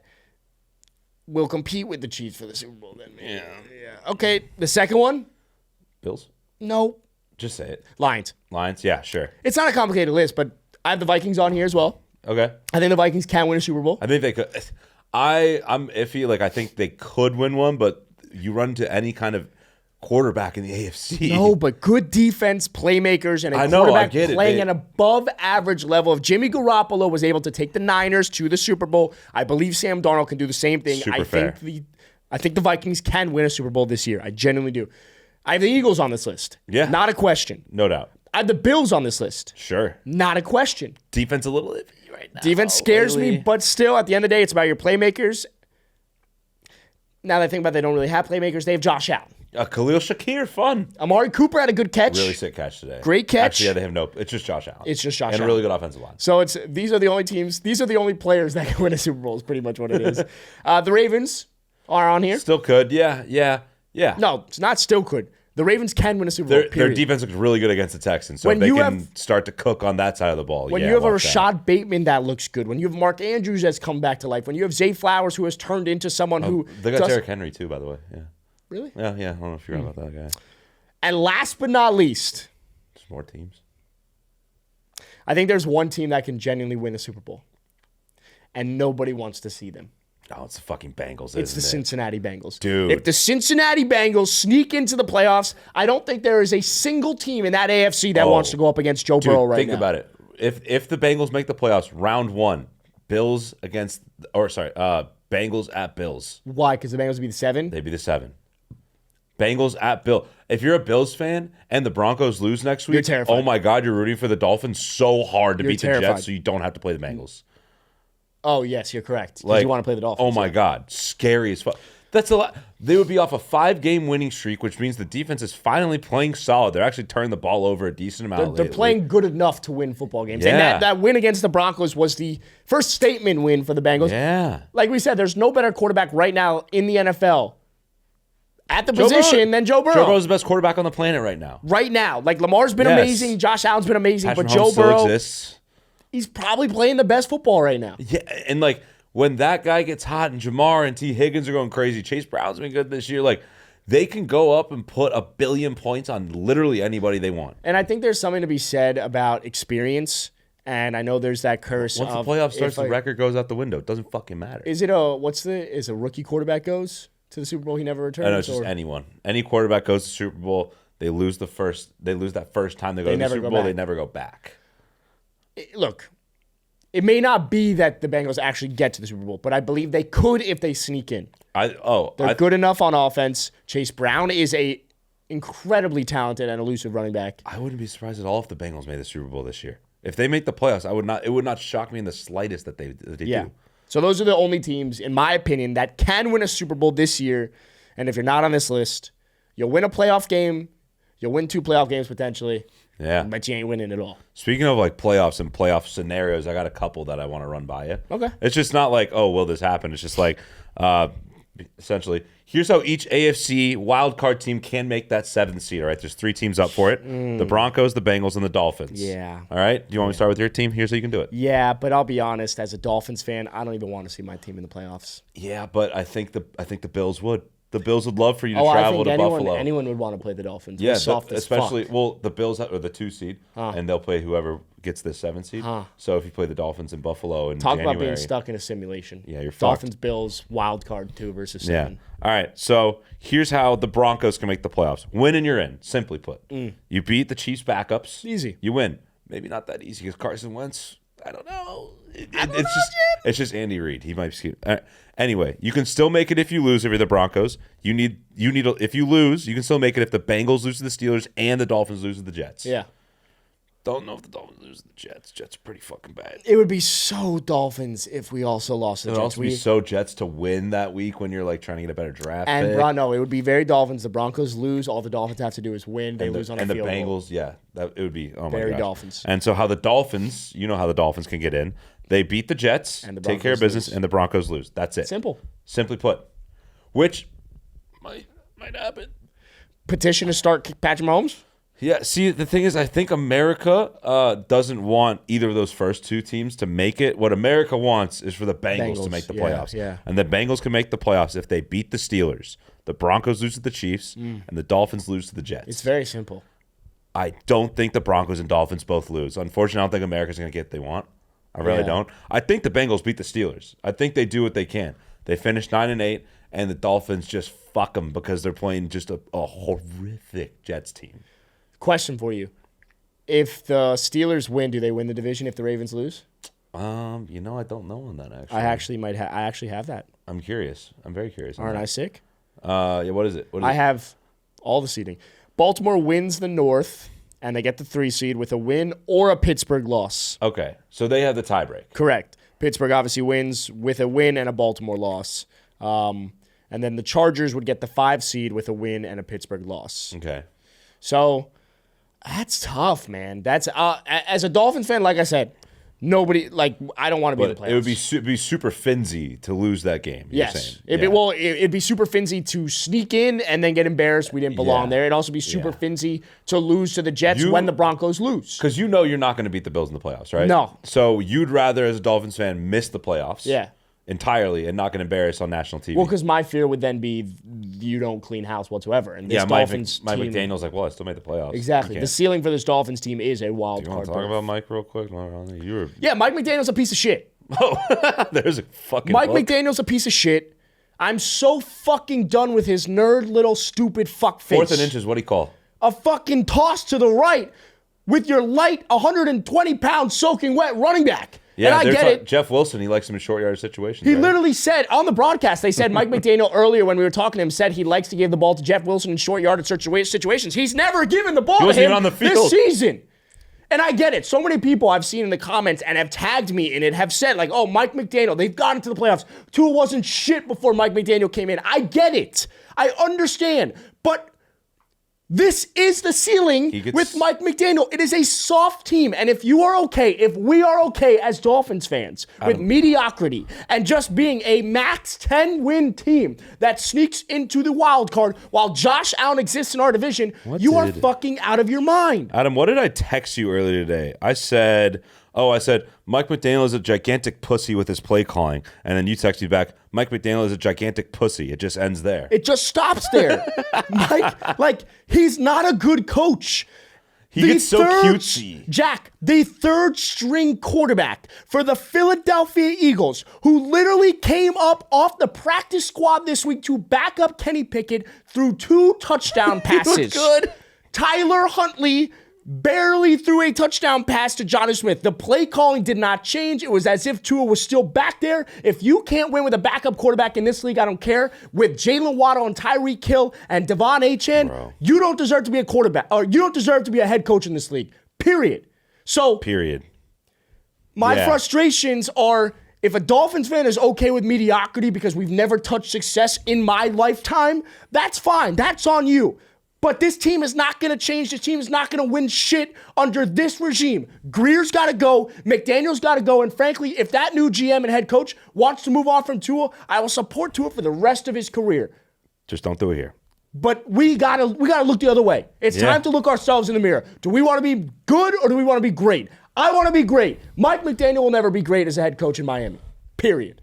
will compete with the Chiefs for the Super Bowl. Then. Yeah. Okay. The second one. Bills? No. Just say it. Lions. Yeah, sure. It's not a complicated list, but I have the Vikings on here as well. Okay. I think the Vikings can win a Super Bowl. I think they could. I'm iffy. Like, I think they could win one, but you run into any kind of quarterback in the AFC. No, but good defense, playmakers, and a quarterback playing at an above-average level. If Jimmy Garoppolo was able to take the Niners to the Super Bowl, I believe Sam Darnold can do the same thing. I think the Vikings can win a Super Bowl this year. I genuinely do. I have the Eagles on this list. Yeah. Not a question. No doubt. I have the Bills on this list. Sure. Not a question. Defense a little iffy right now. Defense scares me, but still, at the end of the day, it's about your playmakers. Now that I think about it, they don't really have playmakers. They have Josh Allen. Khalil Shakir, fun. Amari Cooper had a good catch. Really sick catch today. Great catch. Actually, yeah, they have no. It's just Josh Allen. It's just Josh Allen. And a really good offensive line. So these are the only teams. These are the only players that can win a Super Bowl. Is pretty much what it is. The Ravens are on here. Still could. Yeah. No, it's not still could. The Ravens can win a Super Bowl. Their defense looks really good against the Texans. So if they can start to cook on that side of the ball. When you have a Rashad Bateman that looks good. When you have Mark Andrews that's come back to life. When you have Zay Flowers who has turned into someone who. They got Derrick Henry too, by the way. Yeah. Really? Yeah. I don't know if you're about that guy. And last but not least. There's more teams. I think there's one team that can genuinely win a Super Bowl. And nobody wants to see them. Oh, it's the fucking Bengals, It's the Cincinnati Bengals. Dude. If the Cincinnati Bengals sneak into the playoffs, I don't think there is a single team in that AFC that wants to go up against Joe Burrow right now. Think about it. If the Bengals make the playoffs, round one, Bengals at Bills. Why? Because the Bengals would be the 7? They'd be the 7. Bengals at Bill. If you're a Bills fan and the Broncos lose next week, you're terrified. Oh my God, you're rooting for the Dolphins so hard to beat the Jets so you don't have to play the Bengals. Oh, yes, you're correct. Because you want to play the Dolphins. Oh, my God. Scary as fuck. That's a lot. They would be off a 5-game winning streak, which means the defense is finally playing solid. They're actually turning the ball over a decent amount. They're playing good enough to win football games. Yeah. And that win against the Broncos was the first statement win for the Bengals. Yeah. Like we said, there's no better quarterback right now in the NFL at the position than Joe Burrow. Joe Burrow's the best quarterback on the planet right now. Right now. Like Lamar's been amazing. Josh Allen's been amazing. Patrick but Joe Mahomes still Burrow, exists. He's probably playing the best football right now. Yeah, and like when that guy gets hot and Jamar and T. Higgins are going crazy, Chase Brown's been good this year. Like they can go up and put 1 billion points on literally anybody they want. And I think there's something to be said about experience. And I know there's that curse. Once the playoff starts, the record goes out the window. It doesn't fucking matter. Is it a rookie quarterback goes to the Super Bowl, he never returns? I know, it's just anyone. Any quarterback goes to the Super Bowl, they lose that first time they go to the Super Bowl, they never go back. Look, it may not be that the Bengals actually get to the Super Bowl, but I believe they could if they sneak in. They're good enough on offense. Chase Brown is a incredibly talented and elusive running back. I wouldn't be surprised at all if the Bengals made the Super Bowl this year. If they make the playoffs, it would not shock me in the slightest that they do. So those are the only teams, in my opinion, that can win a Super Bowl this year. And if you're not on this list, you'll win a playoff game. You'll win 2 playoff games potentially. Yeah. But you ain't winning at all. Speaking of like playoffs and playoff scenarios, I got a couple that I want to run by you. Okay. It's just not like, oh, will this happen? It's just like, essentially, here's how each AFC wildcard team can make that 7th seed. All right, there's 3 teams up for it: the Broncos, the Bengals, and the Dolphins. Yeah. All right. Do you want me to start with your team? Here's how you can do it. Yeah, but I'll be honest. As a Dolphins fan, I don't even want to see my team in the playoffs. Yeah, but I think the Bills would. The Bills would love for you to I travel think to Buffalo. anyone would want to play the Dolphins. Yeah, We're soft as especially fuck. the Bills are the 2 seed, and they'll play whoever gets the 7 seed. So if you play the Dolphins in Buffalo in January, about being stuck in a simulation. Yeah, you're fucked. Dolphins, Bills, wild card 2 versus 7. Yeah. All right. So here's how the Broncos can make the playoffs. Win and you're in. Simply put, you beat the Chiefs' backups. Easy. You win. Maybe not that easy because Carson Wentz. I don't know. It's just Andy Reid. He might be. Anyway, you can still make it if you lose. If you're the Broncos, if you lose, you can still make it if the Bengals lose to the Steelers and the Dolphins lose to the Jets. Yeah. Don't know if the Dolphins lose to the Jets. Jets are pretty fucking bad. It would be so Dolphins if we also lost to the It would Jets. also be so Jets to win that week when you're like trying to get a better draft pick. No, it would be very Dolphins. The Broncos lose. All the Dolphins have to do is win. They lose on a field goal. And the Bengals, yeah, it would be very Dolphins. And so how the Dolphins, how the Dolphins can get in. They beat the Jets, and take care of business, and the Broncos lose. That's it. Simple. Simply put. Which might happen. Petition to start Patrick Mahomes? Yeah, see, the thing is, I think America doesn't want either of those first 2 teams to make it. What America wants is for the Bengals to make the playoffs. Yeah. And the Bengals can make the playoffs if they beat the Steelers. The Broncos lose to the Chiefs, and the Dolphins lose to the Jets. It's very simple. I don't think the Broncos and Dolphins both lose. Unfortunately, I don't think America's going to get what they want. I really don't. I think the Bengals beat the Steelers. I think they do what they can. They finished 9-8, and the Dolphins just fuck them because they're playing just a horrific Jets team. Question for you. If the Steelers win, do they win the division if the Ravens lose? I don't know on that, actually. I actually have that. I'm curious. I'm very curious. Aren't I sick? Yeah, what is it? I have all the seeding. Baltimore wins the North, and they get the 3 seed with a win or a Pittsburgh loss. Okay, so they have the tiebreak. Correct. Pittsburgh obviously wins with a win and a Baltimore loss. And then the Chargers would get the 5 seed with a win and a Pittsburgh loss. Okay. So that's tough, man. That's as a Dolphins fan, like I said, I don't want to be in the playoffs. It would be super finsy to lose that game. Yes. It'd be super finsy to sneak in and then get embarrassed. We didn't belong there. It'd also be super finsy to lose to the Jets when the Broncos lose. Because you're not going to beat the Bills in the playoffs, right? No. So you'd rather, as a Dolphins fan, miss the playoffs. Yeah. Entirely and not get embarrassed on national TV. Well, because my fear would then be you don't clean house whatsoever. And this Dolphins Mike team, McDaniel's like, well, I still made the playoffs. Exactly. The ceiling for this Dolphins team is a wild card. Do you want to talk about Mike real quick? Yeah, Mike McDaniel's a piece of shit. Oh, there's a fucking Mike book. McDaniel's a piece of shit. I'm so fucking done with his nerd little stupid fuck face. 4th and inches, what'd he call? A fucking toss to the right with your light 120-pound soaking wet running back. Yeah, and I get it. Jeff Wilson, he likes him in short yard situations. He literally said on the broadcast, they said Mike McDaniel earlier when we were talking to him said he likes to give the ball to Jeff Wilson in short yardage situations. He's never given the ball to him on the field this season. And I get it. So many people I've seen in the comments and have tagged me in it have said like, oh, Mike McDaniel, they've gotten to the playoffs. Tua wasn't shit before Mike McDaniel came in. I get it. I understand. But this is the ceiling with Mike McDaniel. It is a soft team. And if we are okay as Dolphins fans with mediocrity and just being a max 10-win team that sneaks into the wild card while Josh Allen exists in our division, you are fucking out of your mind. Adam, what did I text you earlier today? I said, Mike McDaniel is a gigantic pussy with his play calling. And then you text me back, Mike McDaniel is a gigantic pussy. It just ends there. It just stops there. Mike, he's not a good coach. He gets so cutesy. Jack, the 3rd string quarterback for the Philadelphia Eagles, who literally came up off the practice squad this week to back up Kenny Pickett through 2 touchdown passes. He looked good. Tyler Huntley barely threw a touchdown pass to Jonnu Smith. The play calling did not change. It was as if Tua was still back there. If you can't win with a backup quarterback in this league, I don't care. With Jalen Waddle and Tyreek Hill and Devon Achane, you don't deserve to be a quarterback, or you don't deserve to be a head coach in this league. Period. So, my frustrations are, if a Dolphins fan is okay with mediocrity because we've never touched success in my lifetime, that's fine. That's on you. But this team is not going to change. This team is not going to win shit under this regime. Greer's got to go. McDaniel's got to go. And frankly, if that new GM and head coach wants to move on from Tua, I will support Tua for the rest of his career. Just don't do it here. But we gotta look the other way. It's time to look ourselves in the mirror. Do we want to be good or do we want to be great? I want to be great. Mike McDaniel will never be great as a head coach in Miami. Period.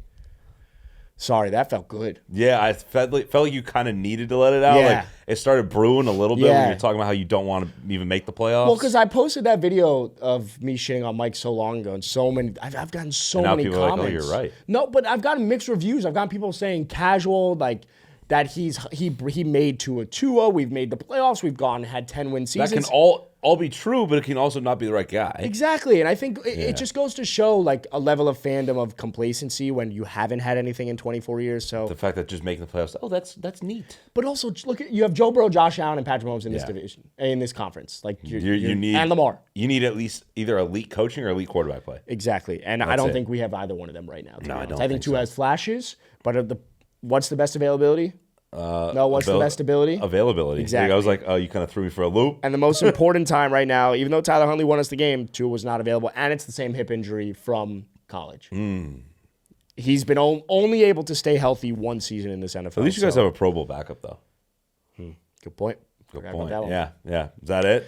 Sorry, that felt good. Yeah, I felt like you kind of needed to let it out. Yeah. Like it started brewing a little bit Yeah. when you're talking about how you don't want to even make the playoffs. Well, because I posted that video of me shitting on Mike so long ago, and so many, I've gotten so now many people are comments. like, oh, you're right. No, but I've gotten mixed reviews. I've gotten people saying casual, like that he made Tua. We've made the playoffs. We've had 10-win seasons. That can all be true, but it can also not be the right guy. Exactly, and I think it just goes to show like a level of fandom of complacency when you haven't had anything in 24 years. So the fact that just making the playoffs, that's neat. But also look at you have Joe Burrow, Josh Allen, and Patrick Mahomes in this division, in this conference. Like you need and Lamar. You need at least either elite coaching or elite quarterback play. Exactly, and I don't think we have either one of them right now. No, I don't. I think Tua has flashes, but what's the best availability? What's the best ability? Availability. Exactly. I was like, oh, you kind of threw me for a loop. And the most important time right now, even though Tyler Huntley won us the game, Tua was not available, and it's the same hip injury from college. He's been only able to stay healthy one season in this NFL. At least you guys have a Pro Bowl backup, though. Good point. Good Forgot point. about that one. Yeah. Is that it?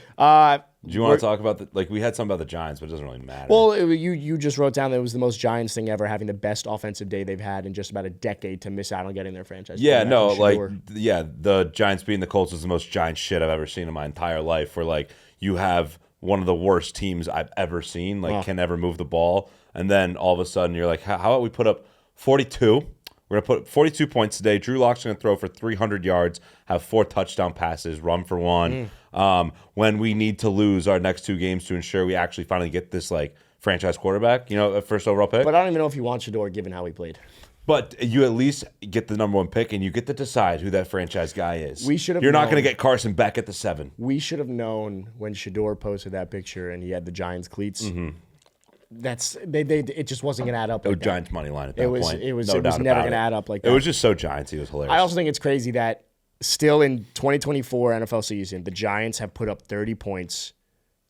Do you want to talk about we had something about the Giants, but it doesn't really matter. Well, you just wrote down that it was the most Giants thing ever, having the best offensive day they've had in just about a decade to miss out on getting their franchise. Yeah, no, the Giants beating the Colts was the most Giant shit I've ever seen in my entire life. Where like you have one of the worst teams I've ever seen, can never move the ball, and then all of a sudden you're like, how about we put up 42? We're going to put 42 points today. Drew Lock's going to throw for 300 yards, have 4 touchdown passes, run for 1. When we need to lose our next 2 games to ensure we actually finally get this franchise quarterback, a first overall pick. But I don't even know if you want Shador given how he played. But you at least get the number 1 pick, and you get to decide who that franchise guy is. You're not going to get Carson Beck at the 7. We should have known when Shador posted that picture and he had the Giants cleats. It just wasn't going to add up. Like Giants money line at that point. It was never going to add up like that. It was just so Giants. It was hilarious. I also think it's crazy that still in 2024 NFL season, the Giants have put up 30 points,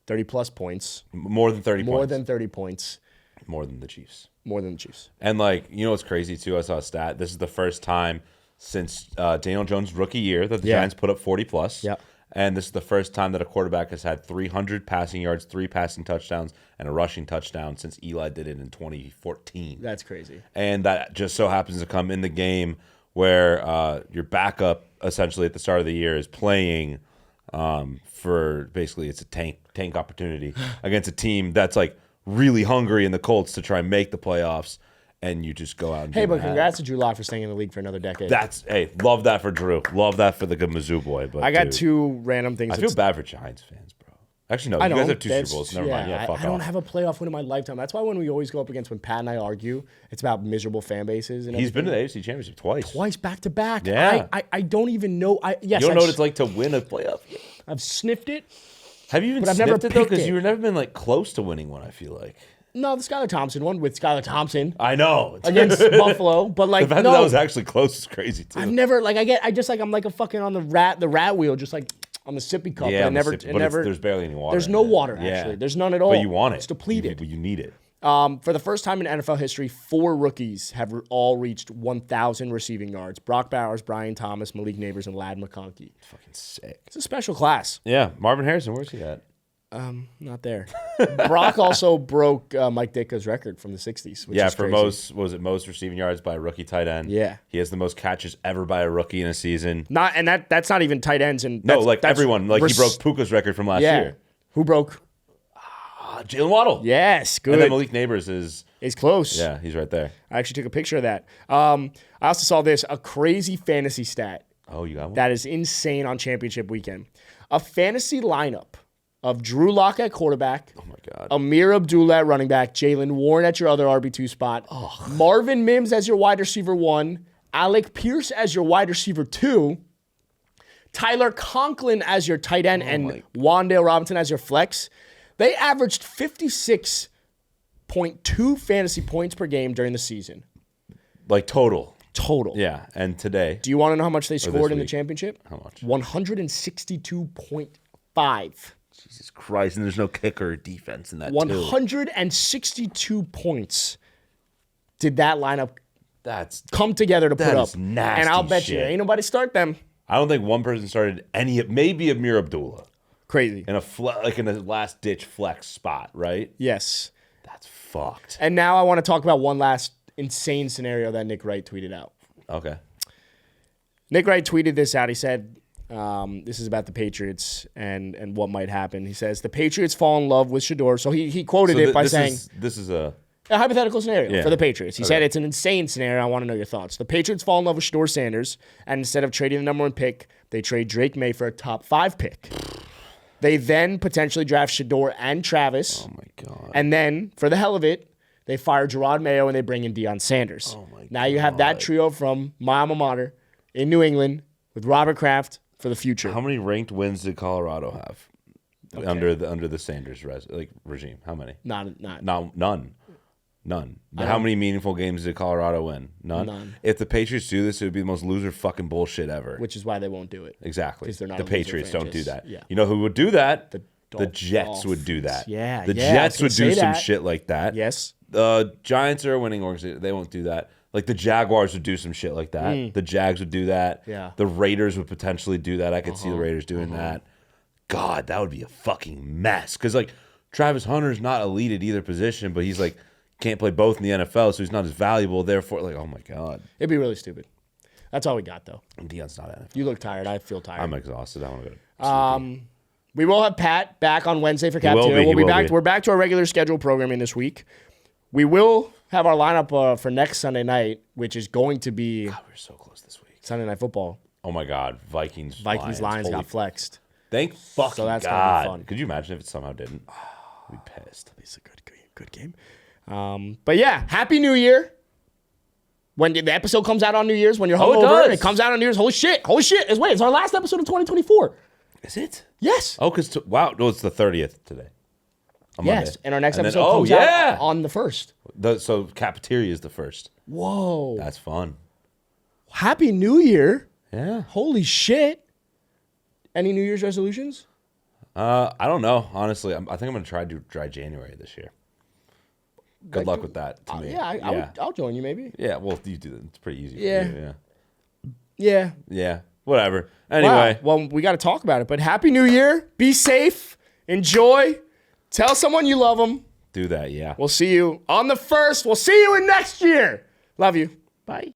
30-plus points. More than 30 points. More than 30 points. More than the Chiefs. More than the Chiefs. And what's crazy too? I saw a stat. This is the first time since Daniel Jones' rookie year that the Giants put up 40-plus. Yeah. And this is the first time that a quarterback has had 300 passing yards, 3 passing touchdowns, and a rushing touchdown since Eli did it in 2014. That's crazy. And that just so happens to come in the game where your backup, essentially at the start of the year, is playing for basically it's a tank opportunity against a team that's really hungry in the Colts to try and make the playoffs. And you just go out and but congrats to Drew Lock for staying in the league for another decade. Love that for Drew. Love that for the good Mizzou boy. But I got 2 random things. I feel bad for Giants fans, bro. Actually, no. You guys have 2 Super Bowls. Never mind. Yeah, fuck off. I don't have a playoff win in my lifetime. That's why when we always go up against, when Pat and I argue, it's about miserable fan bases. And he's been to the AFC Championship twice. Twice back to back. Yeah. I don't even know. You don't know what it's like to win a playoff. I've sniffed it. Have you even sniffed it, though? Because you've never been close to winning one, I feel like. No, the Skylar Thompson one with Skylar Thompson. I know. Against Buffalo. But the fact that was actually close is crazy too. I've never I'm like a fucking on the rat wheel, just like on the sippy cup. Yeah, there's barely any water. There's no water actually. There's none at all. But you want it. It's depleted. You need it. For the first time in NFL history, 4 rookies have all reached 1,000 receiving yards. Brock Bowers, Brian Thomas, Malik Neighbors, and Ladd McConkey. Fucking sick. It's a special class. Yeah, Marvin Harrison, where's he at? Not there. Brock also broke Mike Ditka's record from the 60s. Which is crazy. most receiving yards by a rookie tight end. Yeah. He has the most catches ever by a rookie in a season. That's not even tight ends. And that's everyone. He broke Puka's record from last year. Who broke? Jalen Waddle. Yes, good. And then Malik Neighbors is close. Yeah, he's right there. I actually took a picture of that. I also saw a crazy fantasy stat. Oh, you got one? That is insane on championship weekend. A fantasy lineup of Drew Lock at quarterback. Oh, my God. Amir Abdullah at running back. Jalen Warren at your other RB2 spot. Marvin Mims as your wide receiver 1. Alec Pierce as your wide receiver 2. Tyler Conklin as your tight end. And Wan'Dale Robinson as your flex. They averaged 56.2 fantasy points per game during the season. Total. Total. Yeah, and today. Do you want to know how much they scored in the championship? How much? 162.5. Jesus Christ, and there's no kicker or defense in that 162 points did that lineup come together to put up. Nasty and I'll bet you, ain't nobody start them. I don't think one person started maybe Amir Abdullah. Crazy. In a in a last-ditch flex spot, right? Yes. That's fucked. And now I want to talk about one last insane scenario that Nick Wright tweeted out. Okay. Nick Wright tweeted this out. He said, this is about the Patriots and what might happen. He says, the Patriots fall in love with Shador. So he quoted it by saying... This is a hypothetical scenario for the Patriots. He said it's an insane scenario. I want to know your thoughts. The Patriots fall in love with Shador Sanders, and instead of trading the number 1 pick, they trade Drake May for a top 5 pick. They then potentially draft Shador and Travis. Oh, my God. And then, for the hell of it, they fire Gerard Mayo and they bring in Deion Sanders. Oh, my God. Now you have that trio from my alma mater in New England with Robert Kraft for the future. How many ranked wins did Colorado have under the Sanders regime? How many? None. How many meaningful games did Colorado win? None. If the Patriots do this, it would be the most loser fucking bullshit ever. Which is why they won't do it. Exactly. Because they're not the Patriots don't do that. Yeah. You know who would do that? The Jets would do that. Yeah. The Jets would do some shit like that. Yes. The Giants are a winning organization. They won't do that. Like the Jaguars would do some shit like that. The Jags would do that. Yeah. The Raiders would potentially do that. I could see the Raiders doing that. God, that would be a fucking mess. Because like Travis Hunter's not elite at either position, but he's like can't play both in the NFL, so he's not as valuable. Therefore, like, oh my God. It'd be really stupid. That's all we got, though. And Deion's not NFL. You look tired. I feel tired. I'm exhausted. I want to go to sleep. We will have Pat back on Wednesday for Captain. We'll be back. We're back to our regular scheduled programming this week. We will have our lineup for next Sunday night, which is going to be God, we're so close this week. Sunday Night Football. Oh my God, Vikings Lions got flexed. Thank fucking So that's God. gonna be fun. Could you imagine if it somehow didn't? I'd be pissed. It's a good game. But yeah, Happy New Year. When the episode comes out on New Year's, when you're hungover, it comes out on New Year's. Holy shit! It's our last episode of 2024. Is it? Yes. Oh, wow. No, it's the 30th today. Yes, Monday. and our next episode comes out on the 1st. So Cafeteria is the 1st. Whoa. That's fun. Happy New Year. Yeah. Holy shit. Any New Year's resolutions? I don't know. Honestly, I think I'm going to try to dry January this year. Good luck with that to me. I'll join you maybe. Yeah, well, you do that. It's pretty easy for you. Yeah. Whatever. Anyway. Wow. Well, we got to talk about it. But Happy New Year. Be safe. Enjoy. Tell someone you love them. Do that, yeah. We'll see you on the 1st. We'll see you in next year. Love you. Bye.